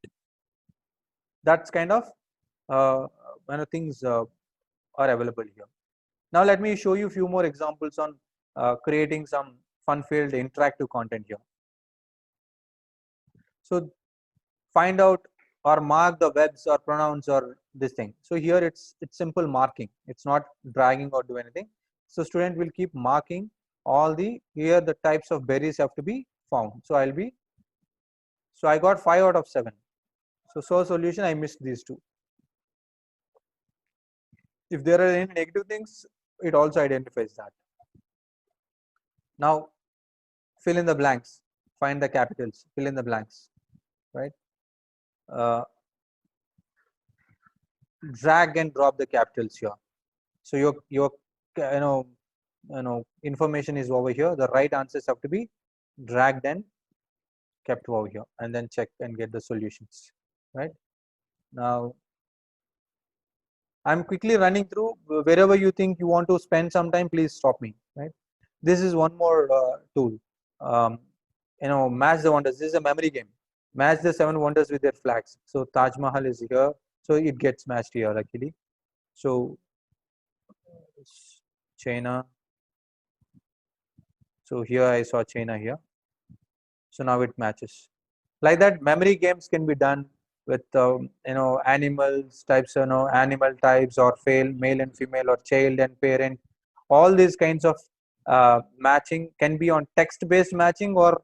That's kind of things are available here. Now let me show you a few more examples on creating some fun-filled interactive content here. So find out or mark the verbs or pronouns or this thing. So here it's simple marking. It's not dragging or do anything. So student will keep marking all the, here the types of berries have to be found. So I got 5 out of 7. So solution, I missed these two. If there are any negative things, it also identifies that. Now fill in the blanks, find the capitals, fill in the blanks, right? Drag and drop the capitals here. So your information is over here. The right answers have to be dragged and kept over here, and then check and get the solutions. Right now, I'm quickly running through. Wherever you think you want to spend some time, please stop me. Right. This is one more tool. Match the wonders. This is a memory game. Match the 7 wonders with their flags. So Taj Mahal is here. So it gets matched here luckily. So China. So here I saw China here. So now it matches. Like that, memory games can be done with animals types, animal types, or male and female, or child and parent. All these kinds of matching can be on text-based matching, or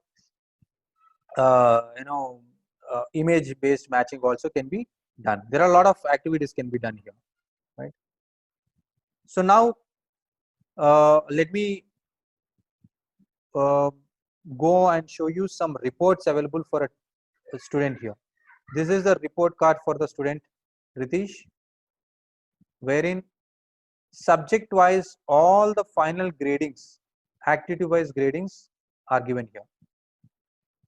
image-based matching also can be done. There are a lot of activities can be done here, right? So now let me go and show you some reports available for a student here. This is the report card for the student Ritish, wherein subject wise all the final gradings, activity wise gradings are given here.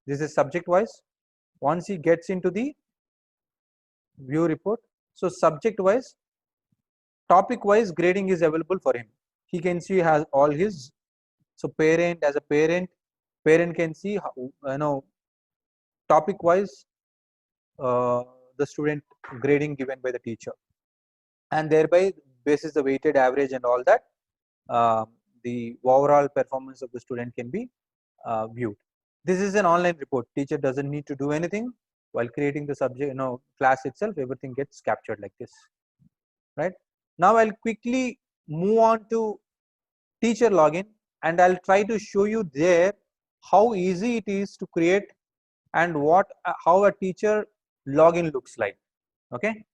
This is subject wise. Once he gets into the view report, so subject wise, topic wise grading is available for him. He can see has all his, so parent, as a parent can see how, topic wise the student grading given by the teacher, and thereby basis the weighted average and all that, the overall performance of the student can be viewed. This is an online report. Teacher doesn't need to do anything while creating the subject, class itself. Everything gets captured like this, right? Now I'll quickly move on to teacher login, and I'll try to show you there how easy it is to create and how a teacher login looks like. Okay,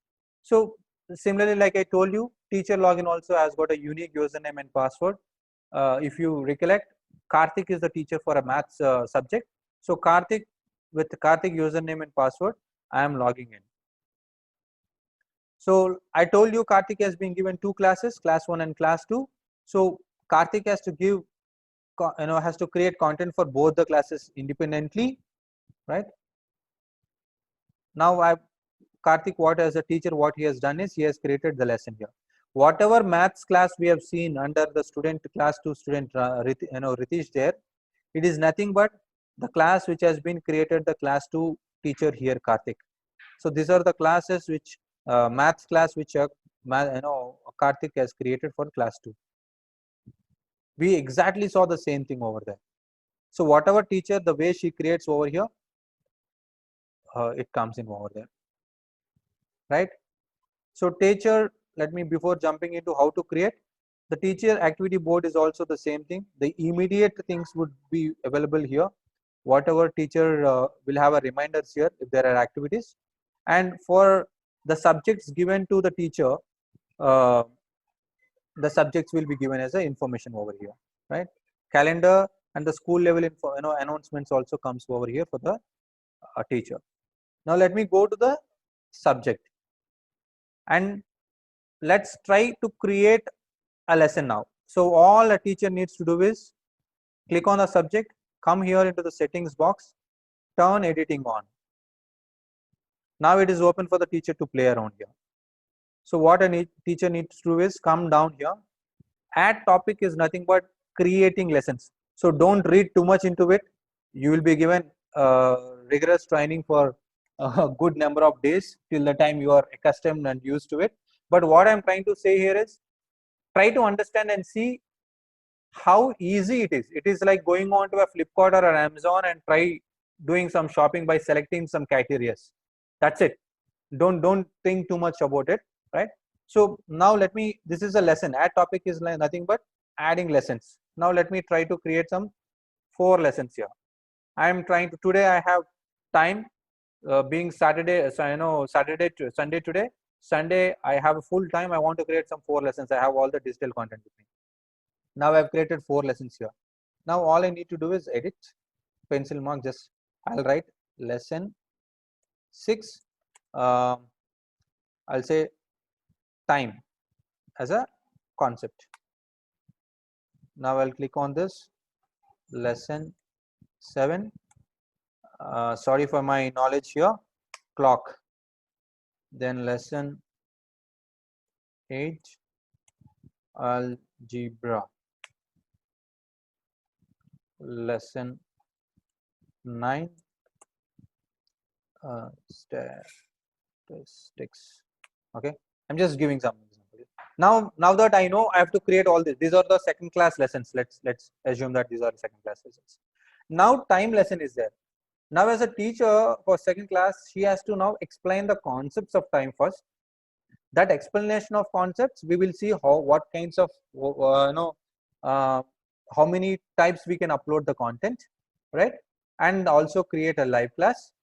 so similarly, like I told you, teacher login also has got a unique username and password. If you recollect, Karthik is the teacher for a maths subject. So Karthik, with Karthik username and password, I am logging in. So I told you Karthik has been given 2 classes, class 1 and class 2. So Karthik has to give, has to create content for both the classes independently, right? Now Karthik, what as a teacher, what he has done is he has created the lesson here. Whatever maths class we have seen under the student class 2 student Ritish there, it is nothing but the class which has been created, the class 2 teacher here, Karthik. So these are the classes which maths class which Karthik has created for class 2. We exactly saw the same thing over there. So whatever teacher, the way she creates over here, it comes in over there, right? So teacher, let me, before jumping into how to create, the teacher activity board is also the same thing. The immediate things would be available here. Whatever teacher will have a reminders here if there are activities, and for the subjects given to the teacher, the subjects will be given as a information over here, right? Calendar and the school level info, announcements also comes over here for the teacher. Now let me go to the subject, and let's try to create a lesson now. So all a teacher needs to do is click on the subject, come here into the settings box, turn editing on. Now it is open for the teacher to play around here. So what a teacher needs to do is come down here. Add topic is nothing but creating lessons. So don't read too much into it. You will be given rigorous training for a good number of days till the time you are accustomed and used to it. But what I'm trying to say here is try to understand and see how easy it is. It is like going on to a Flipkart or an Amazon and try doing some shopping by selecting some criteria. That's it. Don't think too much about it, right? So now let me, this is a lesson. Add topic is like nothing but adding lessons. Now let me try to create some 4 lessons here. I am trying to, today I have time, being Saturday, so Saturday to Sunday today. Sunday I have a full time. I want to create some 4 lessons. I have all the digital content with me. Now I've created 4 lessons here. Now all I need to do is edit, pencil mark, just I'll write lesson 6. I'll say time as a concept. Now I'll click on this lesson 7. Sorry for my knowledge here, clock. Then lesson 8, algebra. Lesson 9, statistics. Okay, I'm just giving some example. Now that I know I have to create all this, these are the second class lessons. Let's assume that these are second class lessons. Now time lesson is there. Now as a teacher for second class, she has to now explain the concepts of time first. That explanation of concepts, we will see what kinds of how many types we can upload the content, right? And also create a live class.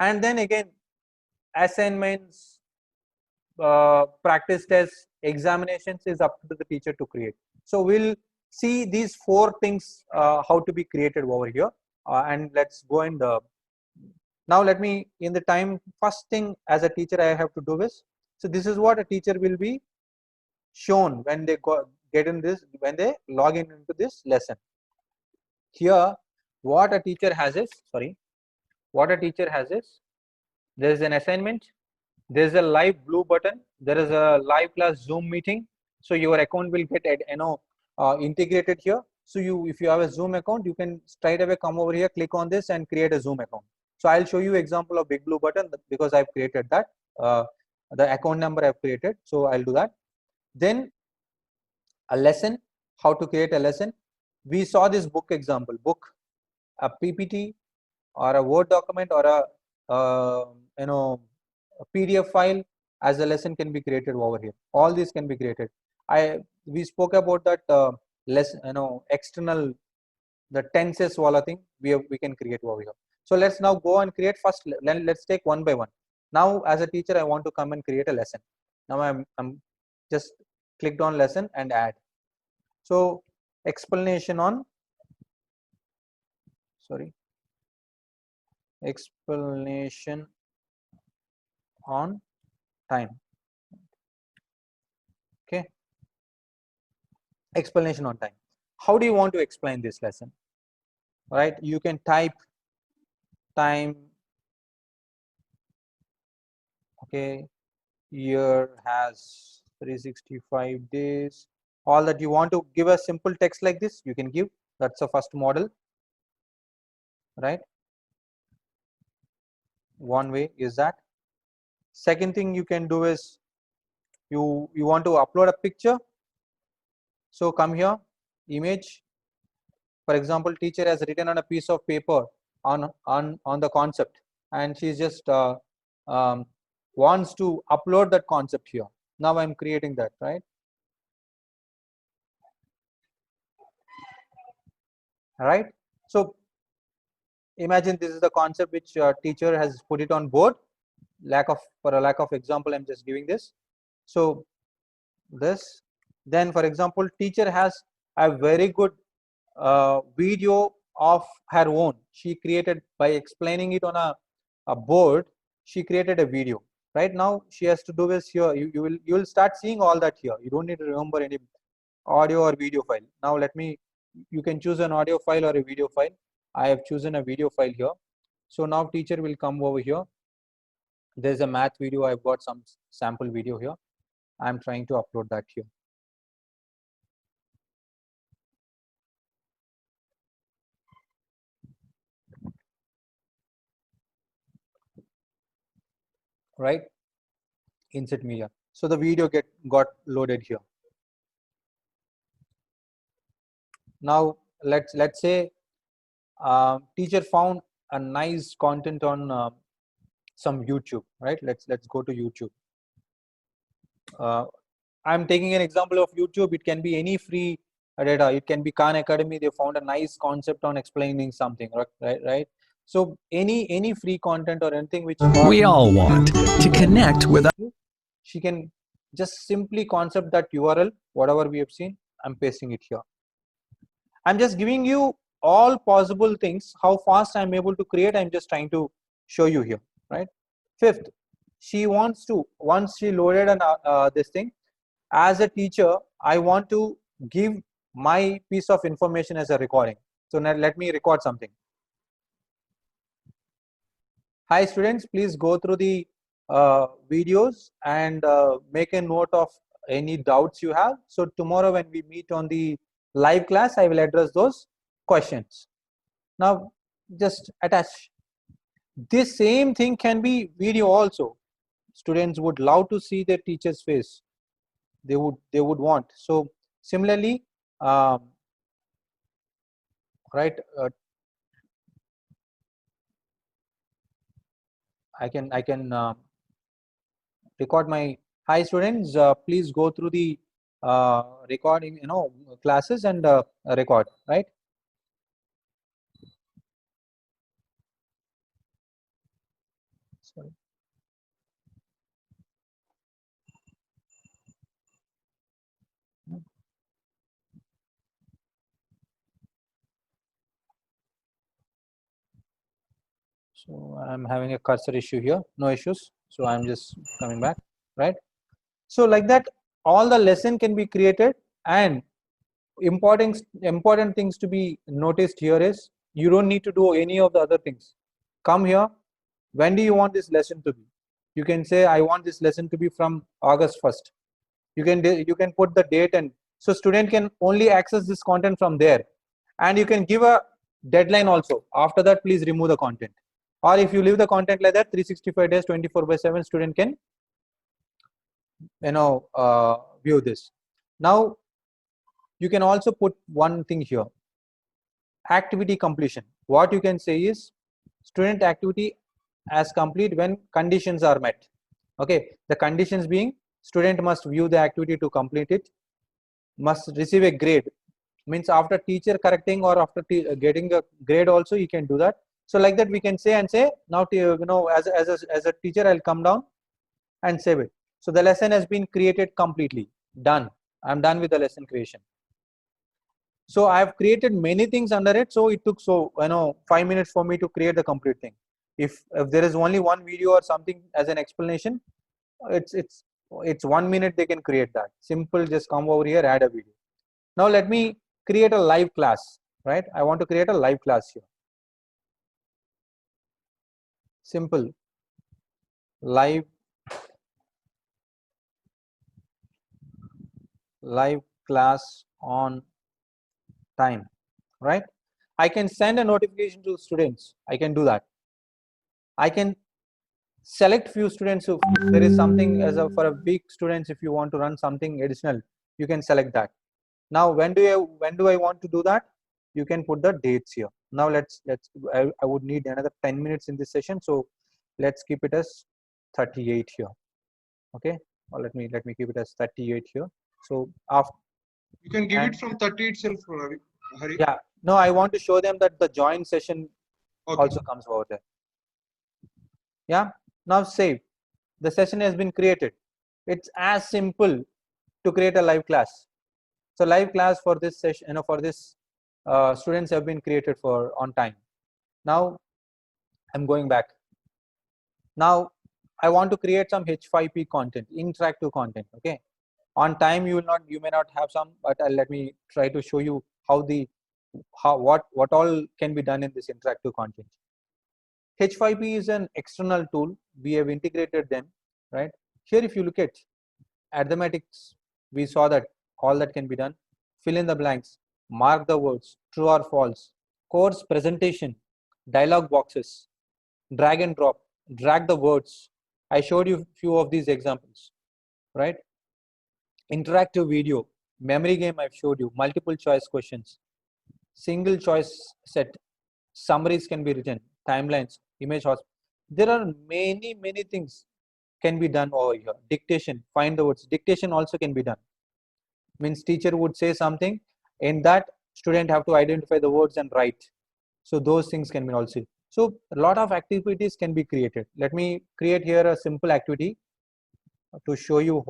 And then again, assignments, practice tests, examinations is up to the teacher to create. So we'll see these 4 things how to be created over here, and let's go and now let me, in the time, first thing as a teacher I have to do is, so this is what a teacher will be shown when they get in this, when they log in into this lesson. Here what a teacher has is, there is an assignment, there is a live blue button, there is a live class Zoom meeting. So your account will get integrated here. So if you have a Zoom account, you can straight away come over here, click on this and create a Zoom account. So I'll show you example of big blue button because I've created that, the account number I've created. So I'll do that. Then a lesson, how to create a lesson. We saw this book example, book. a PPT or a Word document or a PDF file as a lesson can be created over here. All these can be created. We spoke about that external, the tenses wala thing we can create over here. So let's now go and create first. Let's take one by one. Now as a teacher I want to come and create a lesson. Now I'm just clicked on lesson and add. So explanation on explanation on time. Okay, explanation on time. How do you want to explain this lesson? Right, you can type time. Okay, year has 365 days. All that you want to give a simple text like this, you can give. That's the first model, right? One way is that. Second thing you can do is you want to upload a picture. So come here, image. For example, teacher has written on a piece of paper on the concept, and she's just wants to upload that concept here. Now I'm creating that, right? All right. So imagine this is the concept which teacher has put it on board. For a lack of example, I'm just giving this. So this, then for example, teacher has a very good video of her own. She created by explaining it on a board. She created a video. Right now she has to do is here. You will start seeing all that here. You don't need to remember any audio or video file. Now you can choose an audio file or a video file. I have chosen a video file here. So now teacher will come over here. There's a math video. I've got some sample video here. I'm trying to upload that here. Right, insert media. So the video got loaded here. Now let's say teacher found a nice content on some YouTube, right? Let's go to YouTube. I'm taking an example of YouTube. It can be any free data. It can be Khan Academy. They found a nice concept on explaining something, right? So any free content or anything which we all want to connect with. She can just simply concept that URL, whatever we have seen. I'm pasting it here. I'm just giving you all possible things. How fast I'm able to create, I'm just trying to show you here, right? Fifth, she wants to, once she loaded this thing, as a teacher, I want to give my piece of information as a recording. So now let me record something. Hi students, please go through the videos and make a note of any doubts you have. So tomorrow when we meet on the live class, I will address those questions. Now just attach. This same thing can be video also. Students would love to see their teacher's face. They would want. So similarly, right, I can record my hi students, please go through the recording, classes and record, right? Sorry. So I'm having a cursor issue here, no issues. So I'm just coming back, right? So like that, all the lesson can be created, and important things to be noticed here is you don't need to do any of the other things. Come here. When do you want this lesson to be? You can say I want this lesson to be from August 1st. You can put the date, and so student can only access this content from there. And you can give a deadline also. After that, please remove the content. Or if you leave the content like that, 365 days, 24/7, student can view this. Now you can also put one thing here. activity completion. What you can say is student activity as complete when conditions are met. Okay, the conditions being student must view the activity to complete it, must receive a grade, means after teacher correcting or after getting a grade also you can do that. So like that we can say and say now as a teacher I'll come down and save it. So the lesson has been created completely, done. I'm done with the lesson creation. So I have created many things under it. So it took 5 minutes for me to create the complete thing. If there is only one video or something as an explanation, it's 1 minute they can create that. Simple, just come over here, add a video. Now let me create a live class, right? I want to create a live class here. Simple, live class on time, right? I can send a notification to students. I can do that. I can select few students. If there is something for a week students, if you want to run something additional, you can select that. Now when do I want to do that? You can put the dates here. Now I would need another 10 minutes in this session, so let's keep it as 38 here. Okay, or let me keep it as 38 here. So after You can give it from 30 itself, Hari. yeah, no, I want to show them that the join session Okay. also comes over there. Yeah, now save. The session has been created. It's as simple to create a live class. So live class for this session, for this students have been created for on time. Now I'm going back. Now I want to create some H5P content, interactive content. Okay, on time you may not have some, but let me try to show you what all can be done in this interactive content. H5P is an external tool. We have integrated them, right? Here, if you look at arithmetics, we saw that all that can be done. Fill in the blanks, mark the words, true or false, course presentation, dialog boxes, drag and drop, drag the words. I showed you few of these examples, right? Interactive video, memory game I've showed you, multiple choice questions, single choice set, summaries can be written, timelines, image house. There are many things can be done over here. Dictation, find the words. Dictation also can be done. Means teacher would say something, in that student have to identify the words and write. So those things can be also. So a lot of activities can be created. Let me create here a simple activity to show you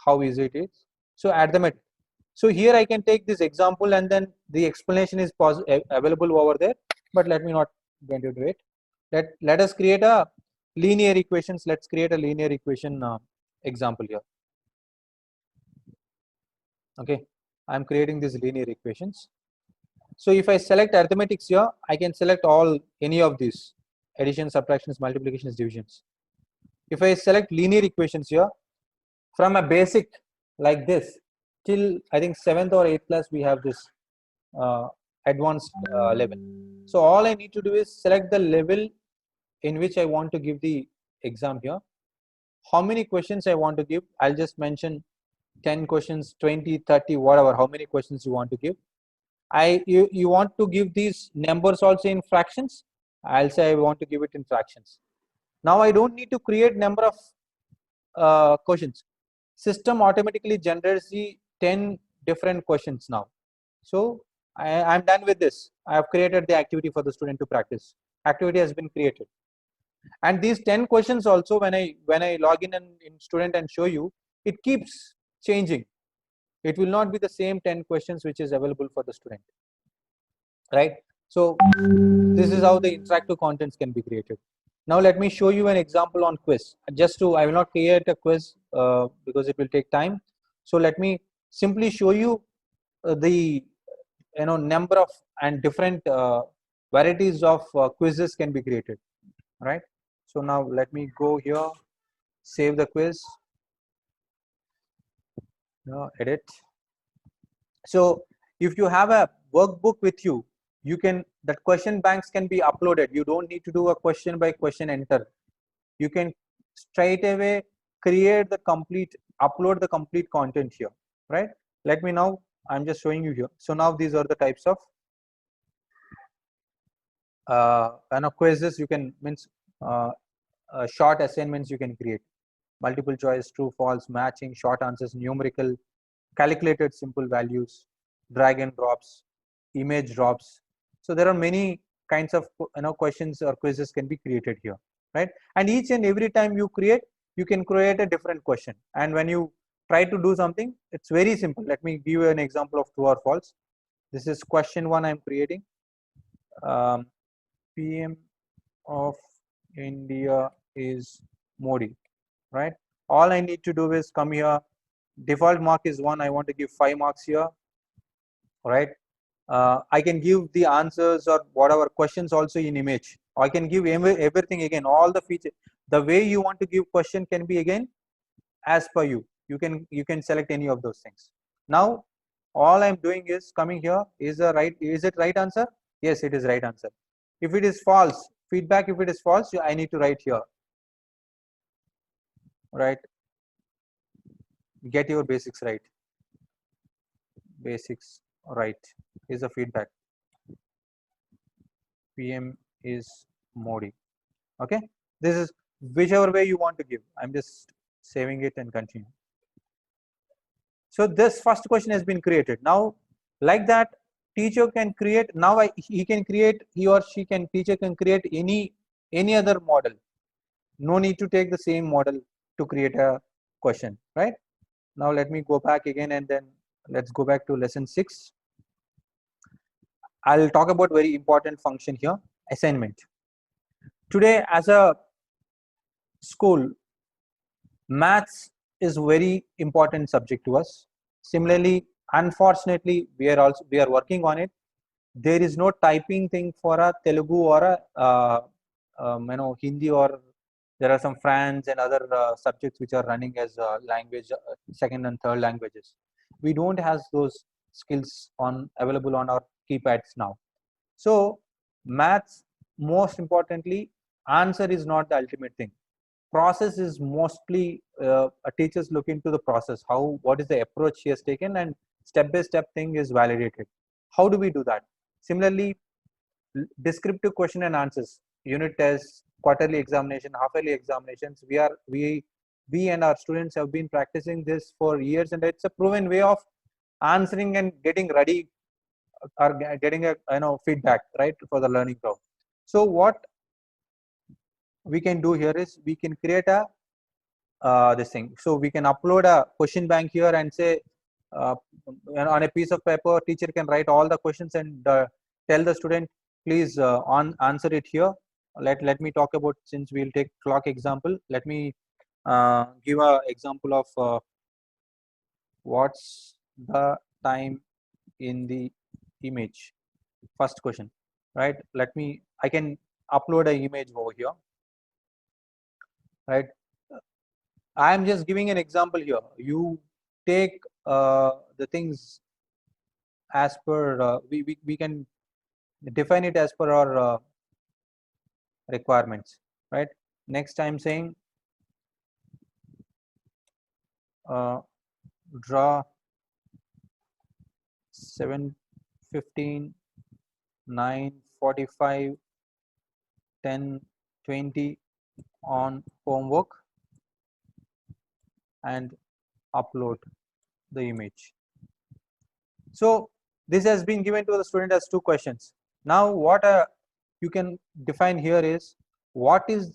how easy it is. So arithmetic. So here I can take this example and then the explanation is available over there, but let me not go into it. Let us create a linear equations. Let's create a linear equation example here. Okay, I'm creating these linear equations. So if I select arithmetics here, I can select any of these: addition, subtractions, multiplications, divisions. If I select linear equations here, from a basic like this till I think 7th or 8th class, we have this advanced level. So all I need to do is select the level in which I want to give the exam here. How many questions I want to give? I'll just mention 10 questions, 20, 30, whatever, how many questions you want to give. You want to give these numbers also in fractions? I'll say I want to give it in fractions. Now I don't need to create number of questions. System automatically generates the 10 different questions now. So I'm done with this. I have created the activity for the student to practice. Activity has been created. And these 10 questions also, when I log in student and show you, it keeps changing. It will not be the same 10 questions which is available for the student, right? So this is how the interactive contents can be created. Now let me show you an example on quiz. I will not create a quiz because it will take time. So let me simply show you the number of and different varieties of quizzes can be created, right? So now let me go here, save the quiz, edit. So if you have a workbook with you, that question banks can be uploaded. You don't need to do a question by question enter. You can straight away upload the complete content here, right? I'm just showing you here. So now these are the types of quizzes you can means short assignments you can create, multiple choice, true false, matching, short answers, numerical, calculated simple values, drag and drops, image drops. So there are many kinds of questions or quizzes can be created here, right? And each and every time you can create a different question, and when you try to do something, it's very simple. Let me give you an example of true or false. This is question 1 I'm creating. PM of India is Modi, right? All I need to do is come here. Default mark is 1. I want to give 5 marks here, right? I can give the answers or whatever questions also in image. I can give everything again, all the features. The way you want to give question can be again as per you. You can select any of those things. Now all I'm doing is coming here. Is it right answer? Yes, it is right answer. If it is false, feedback. If it is false, I need to write here, right? Get your basics right. Basics right is a feedback. PM is Modi. Okay, this is whichever way you want to give. I'm just saving it and continue. So this first question has been created. Now like that, teacher can create. Now teacher can create any other model. No need to take the same model to create a question, right? Now let me go back again, and then let's go back to lesson 6. I'll talk about very important function here, assignment. Today as a school, maths is very important subject to us. Similarly, unfortunately, we are working on it. There is no typing thing for a Telugu or a Hindi, or there are some French and other subjects which are running as language, second and third languages. We don't have those skills available on our keypads now. So maths, most importantly, answer is not the ultimate thing. Process is mostly teachers look into the process, what is the approach he has taken, and step by step thing is validated. How do we do that? Similarly, descriptive question and answers, unit tests, quarterly examination, half-yearly examinations, we and our students have been practicing this for years, and it's a proven way of answering and getting ready or getting a feedback, right, for the learning curve. So what we can do here is we can create this thing. So we can upload a question bank here and say on a piece of paper, teacher can write all the questions and tell the student, please answer it here. Let me talk about, since we'll take clock example, let me give a example of what's the time in the image. First question, right? I can upload an image over here, right? I am just giving an example here. You take the things as per we can define it as per our requirements, right? Next I'm saying draw 7:15, 9:45, 10:20 on homework and upload the image. So this has been given to the student as 2 questions. Now what you can define here is, what is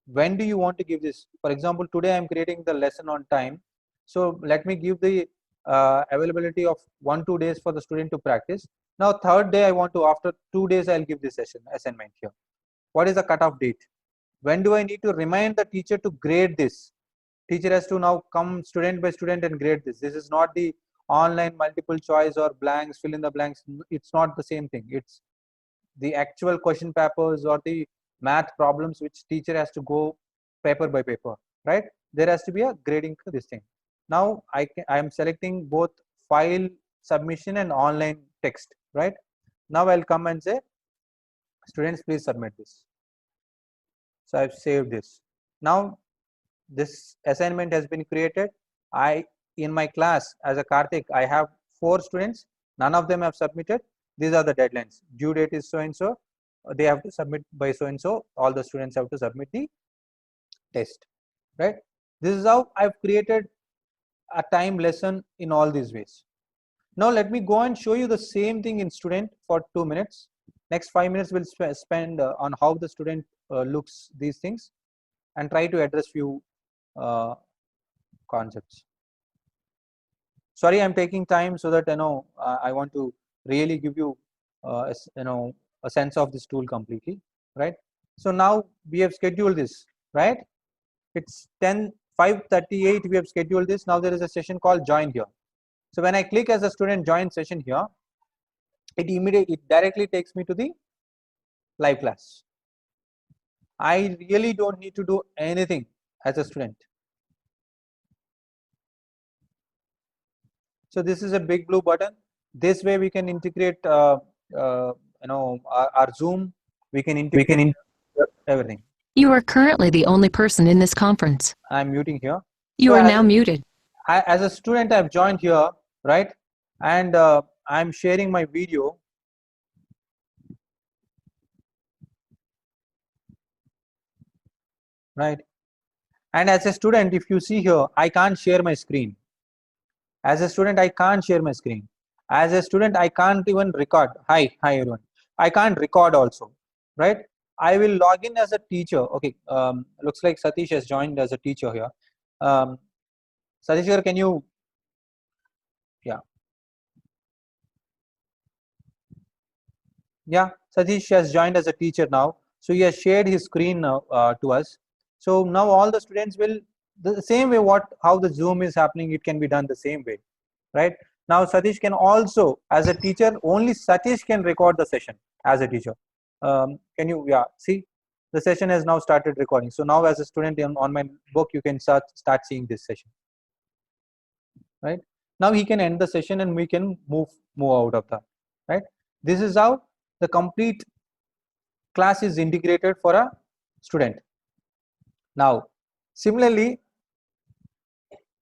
when do you want to give this? For example, today I am creating the lesson on time, so let me give the availability of 1-2 days for the student to practice. Now third day I want to, after 2 days I'll give this assignment here. What is the cutoff date? When do I need to remind the teacher to grade this? Teacher has to now come student by student and grade this. This is not the online multiple choice or blanks, fill in the blanks. It's not the same thing. It's the actual question papers or the math problems which teacher has to go paper by paper, right? There has to be a grading for this thing. Now I am selecting both file submission and online text, right? Now I'll come and say, students, please submit this. So I've saved this. Now this assignment has been created. In my class as a Karthik, I have 4 students. None of them have submitted. These are the deadlines. Due date is so and so. they have to submit by so and so, all the students have to submit the test, right? This is how I've created a time lesson in all these ways. Now let me go and show you the same thing in student for 2 minutes. Next 5 minutes we'll spend on how the student looks these things and try to address few concepts. Sorry, I'm taking time so that I want to really give you a sense of this tool completely, right? So now we have scheduled this, right? It's 5:38. We have scheduled this. Now there is a session called join here. So when I click as a student join session here, it directly takes me to the live class. I really don't need to do anything as a student. So this is a big blue button. This way we can integrate our Zoom. We can integrate everything. You are currently the only person in this conference. I'm muting here. You So are as now muted. as a student, I've joined here, right? And I'm sharing my video. Right? And as a student, if you see here, I can't share my screen. As a student, I can't share my screen. As a student, I can't even record. Hi everyone. I can't record also, right? I will log in as a teacher. Okay, looks like Satish has joined as a teacher here. Satish here, can you? Yeah, Satish has joined as a teacher now. So he has shared his screen to us. So now all the students will, the same way how the Zoom is happening, it can be done the same way, right? Now Satish can also, as a teacher, only Satish can record the session as a teacher. Can you, see, the session has now started recording. So now as a student on my book, you can start seeing this session, right? Now he can end the session and we can move out of that, right? This is how the complete class is integrated for a student. Now, similarly,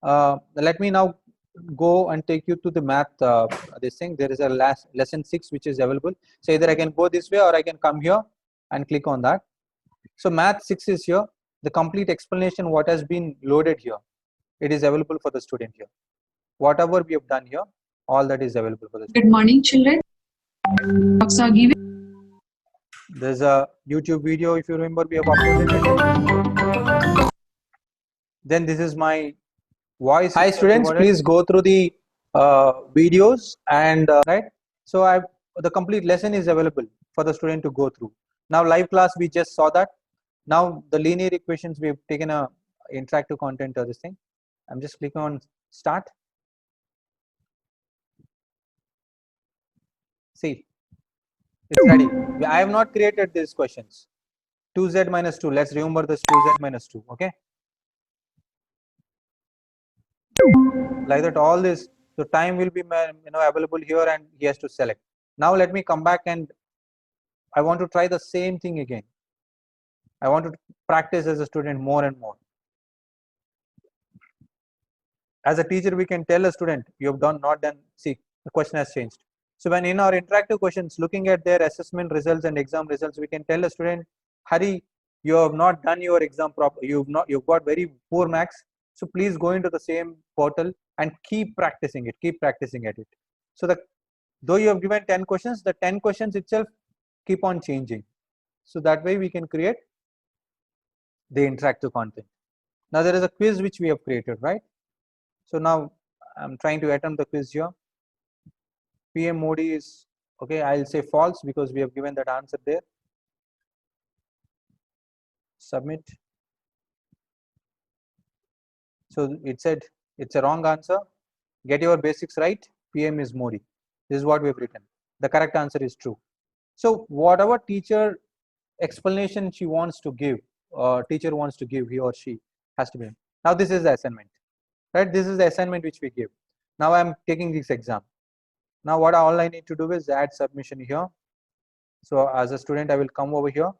let me now go and take you to the math. This thing, there is a lesson 6 which is available. So either I can go this way or I can come here and click on that. So math 6 is here. The complete explanation what has been loaded here, it is available for the student here. Whatever we have done here, all that is available for the student. Good morning, children. Marks are given. There's a YouTube video, if you remember, we have uploaded it. Then this is my voice. Hi students, please go through the videos and right. So the complete lesson is available for the student to go through. Now live class, we just saw that. Now the linear equations, we have taken a interactive content or this thing. I'm just clicking on start. See, it's ready. I have not created these questions. 2z minus 2. Let's remember this 2z minus 2. Okay. Like that, all this. So time will be available here, and he has to select. Now let me come back and I want to try the same thing again. I want to practice as a student more and more. As a teacher, we can tell a student, you have not done. See, the question has changed. So when in our interactive questions, looking at their assessment results and exam results, we can tell a student, Hari, you have not done your exam properly. You've got very poor marks. So please go into the same portal and keep practicing it. Keep practicing at it. So though you have given 10 questions, the 10 questions itself keep on changing. So that way we can create the interactive content. Now there is a quiz which we have created, right? So now I'm trying to attempt the quiz here. PM Modi is okay. I'll say false because we have given that answer there. Submit. So it said it's a wrong answer. Get your basics right. PM is Modi. This is what we have written. The correct answer is true. So whatever teacher explanation she wants to give, teacher wants to give, he or she has to be. Now this is the assignment, right? This is the assignment which we give. Now I'm taking this exam. Now what all I need to do is add submission here. So as a student, I will come over here.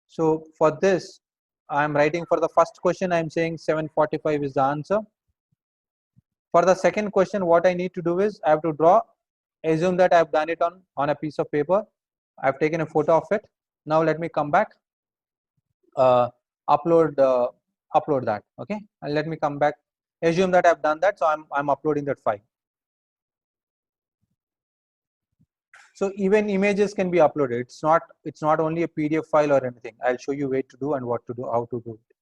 So for this, I'm writing for the first question, I'm saying 745 is the answer. For the second question, what I need to do is I have to draw, assume that I've done it on a piece of paper. I've taken a photo of it. Now let me come back, upload that. Okay, and let me come back, assume that I've done that, so I'm uploading that file. So even images can be uploaded. It's not only a PDF file or anything. I'll show you where to do and what to do, how to do it.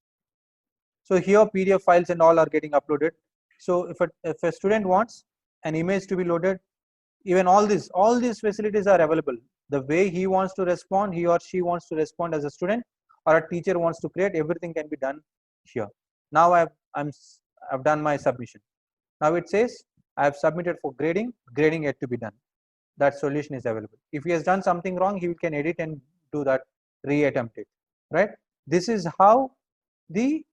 So here PDF files and all are getting uploaded. So if a student wants an image to be loaded, even all these facilities are available. The way he wants to respond, he or she wants to respond as a student, or a teacher wants to create, everything can be done here. Now I've done my submission. Now it says I have submitted for grading yet to be done. That solution is available. If he has done something wrong, he can edit and do that, re-attempt it, right? This is how the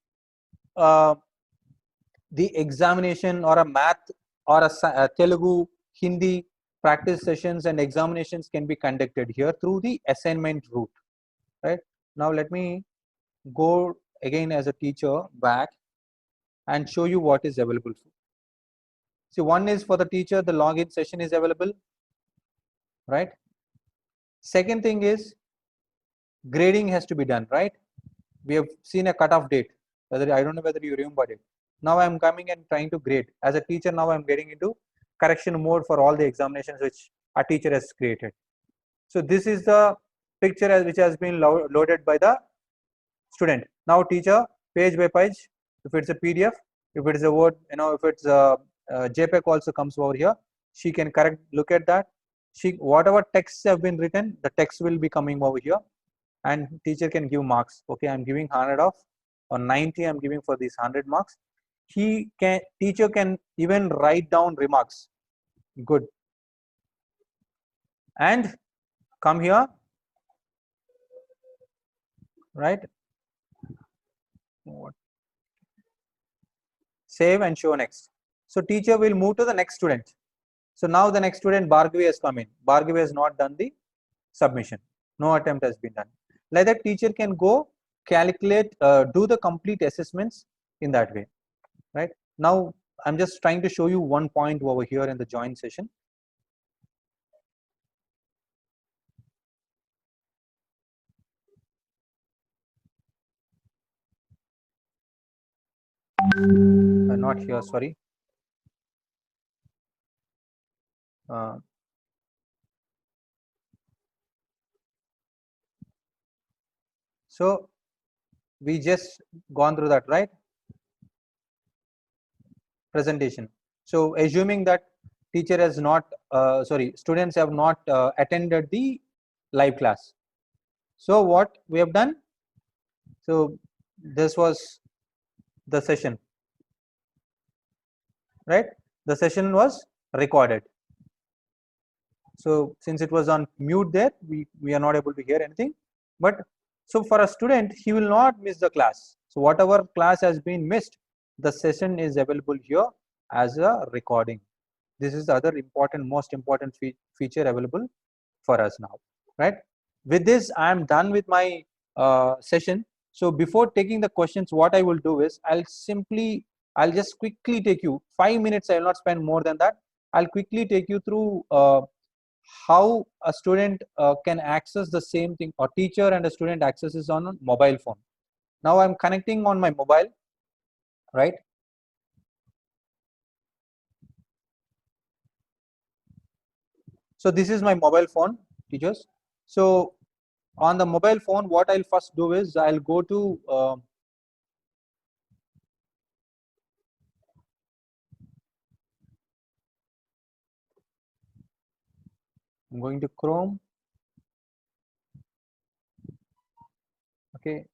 examination or a math or a Telugu, Hindi practice sessions and examinations can be conducted here through the assignment route, right? Now let me go again as a teacher back and show you what is available. See, one is for the teacher, the login session is available, right? Second thing is grading has to be done, right? We have seen a cutoff date. Whether I don't know whether you remember it. Now I'm coming and trying to grade. As a teacher, now I'm getting into correction mode for all the examinations which a teacher has created. So this is the picture which has been loaded by the student. Now teacher, page by page, if it's a PDF, if it is a Word, if it's a JPEG also comes over here, she can correct, look at that. Whatever texts have been written, the text will be coming over here, and teacher can give marks. Okay, I'm giving 100 off, or 90 I'm giving for these 100 marks. Teacher can even write down remarks. Good. And come here, right? Save and show next. So teacher will move to the next student. So now the next student, Bhargavi, has come in. Bhargavi has not done the submission. No attempt has been done. Like that, teacher can go calculate, do the complete assessments in that way, right? Now I'm just trying to show you one point over here in the join session. Not here, sorry. So we just gone through that, right? Presentation. So assuming that teacher has not, students have not attended the live class. So what we have done? So this was the session, right? The session was recorded. So since it was on mute there, we are not able to hear anything. But so for a student, he will not miss the class. So whatever class has been missed, the session is available here as a recording. This is the other important, most important feature available for us now, right? With this, I am done with my session. So before taking the questions, what I will do is I'll just quickly take you 5 minutes. I will not spend more than that. I'll quickly take you through how a student can access the same thing, or teacher and a student accesses on a mobile phone. Now I'm connecting on my mobile, right? So this is my mobile phone, teachers. So on the mobile phone, what I'll first do is I'll go to I'm going to Chrome. Okay.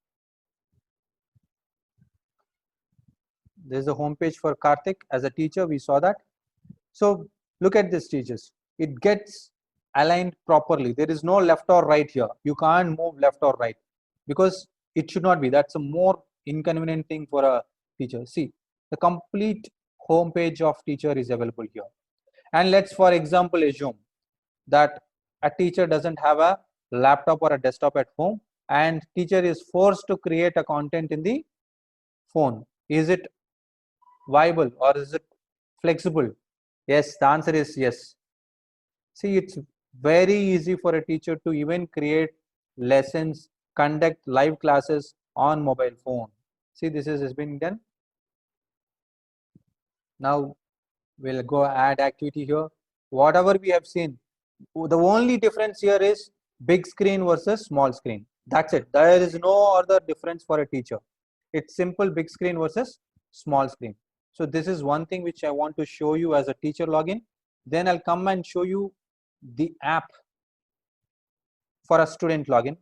There's a home page for Karthik as a teacher. We saw that. So look at this, teachers. It gets aligned properly. There is no left or right here. You can't move left or right because it should not be. That's a more inconvenient thing for a teacher. See, the complete home page of teacher is available here. And let's, for example, assume that a teacher doesn't have a laptop or a desktop at home, and teacher is forced to create a content in the phone. Is it viable or is it flexible? Yes, the answer is yes. See, it's very easy for a teacher to even create lessons, conduct live classes on mobile phone. See, this has been done. Now we'll go add activity here. Whatever we have seen, the only difference here is big screen versus small screen. That's it. There is no other difference for a teacher. It's simple, big screen versus small screen. So this is one thing which I want to show you as a teacher login. Then I'll come and show you the app for a student login.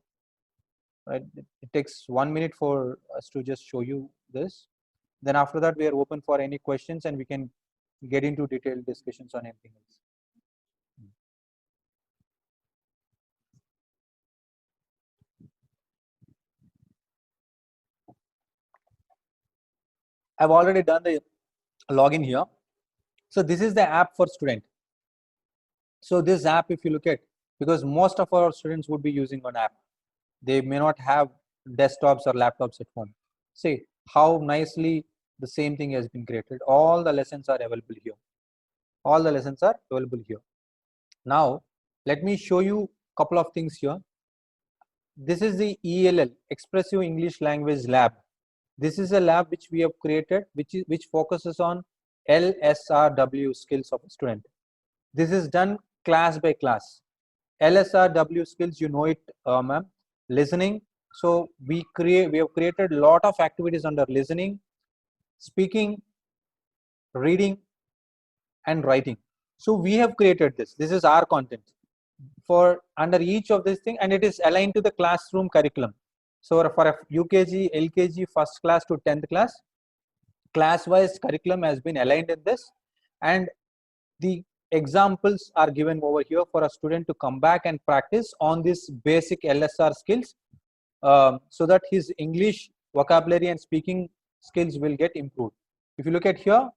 Right? It takes 1 minute for us to just show you this. Then after that, we are open for any questions and we can get into detailed discussions on anything else. I've already done the login here. So this is the app for student. So this app, if you look at, because most of our students would be using an app, they may not have desktops or laptops at home. See how nicely the same thing has been created. All the lessons are available here. All the lessons are available here. Now let me show you a couple of things here. This is the ELL, Expressive English Language Lab. This is a lab which we have created, which focuses on LSRW skills of a student. This is done class by class. LSRW skills, you know it, ma'am. Listening. So we have created a lot of activities under listening, speaking, reading, and writing. So we have created this. This is our content for under each of this thing, and it is aligned to the classroom curriculum. So for a UKG, LKG, first class to 10th class-wise curriculum has been aligned in this, and the examples are given over here for a student to come back and practice on this basic LSR skills, so that his English vocabulary and speaking skills will get improved. If you look at here,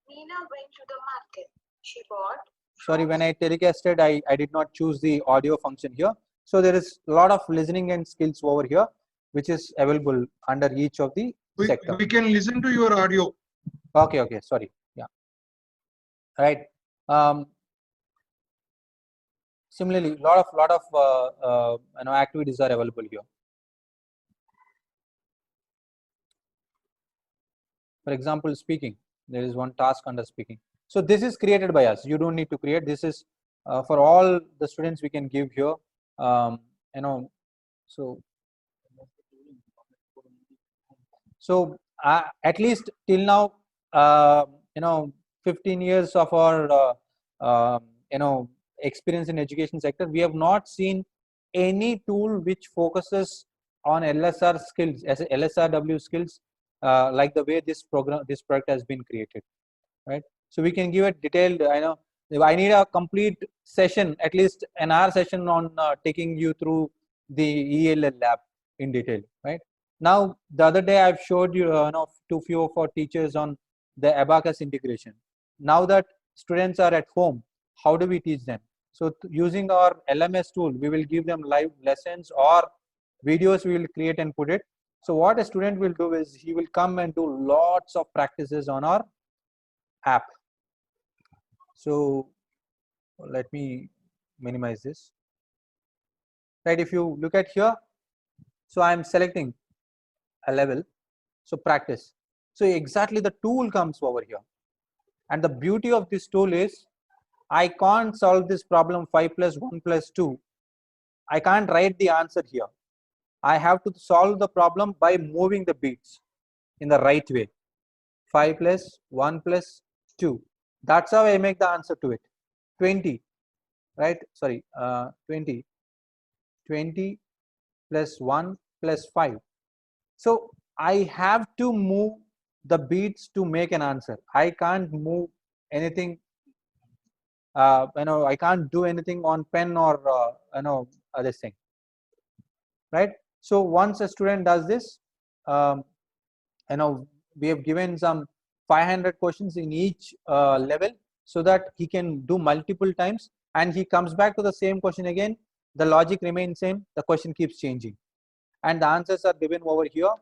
Nina went to the market. She bought. Sorry, when I telecasted, I did not choose the audio function here. So there is a lot of listening and skills over here, which is available under each of the sector. We can listen to your audio. Okay, sorry. Yeah. Right. Similarly, lot of activities are available here. For example, speaking. There is one task under speaking. So this is created by us. You don't need to create. This is for all the students we can give here. So at least till now, 15 years of our experience in education sector, we have not seen any tool which focuses on LSR skills as LSRW skills like the way this product has been created, right? So we can give it detailed. I need a complete session, at least an hour session on taking you through the ELL lab in detail, right? Now the other day I've showed you to few of our teachers on the Abacus integration. Now that students are at home, how do we teach them? So using our LMS tool, we will give them live lessons or videos we will create and put it. So what a student will do is he will come and do lots of practices on our app. So let me minimize this. Right, if you look at here, so I'm selecting a level, so practice. So exactly the tool comes over here. And the beauty of this tool is I can't solve this problem 5 plus 1 plus 2. I can't write the answer here. I have to solve the problem by moving the beats in the right way. 5 plus 1 plus 2. That's how I make the answer to it. 20, right? Sorry, 20 plus 1 plus 5. So I have to move the beats to make an answer. I can't move anything. I can't do anything on pen or other thing, right? So once a student does this, we have given some 500 questions in each level so that he can do multiple times, and he comes back to the same question again. The logic remains same. The question keeps changing, and the answers are given over here.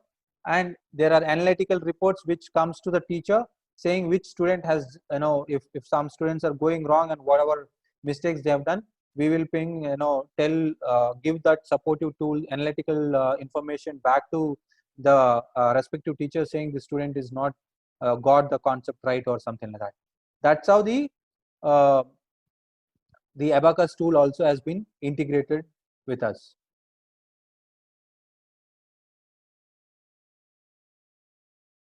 And there are analytical reports which comes to the teacher saying which student has, if some students are going wrong and whatever mistakes they have done, we will ping, give that supportive tool, analytical information back to the respective teacher, saying the student is not got the concept right or something like that. That's how the Abacus tool also has been integrated with us.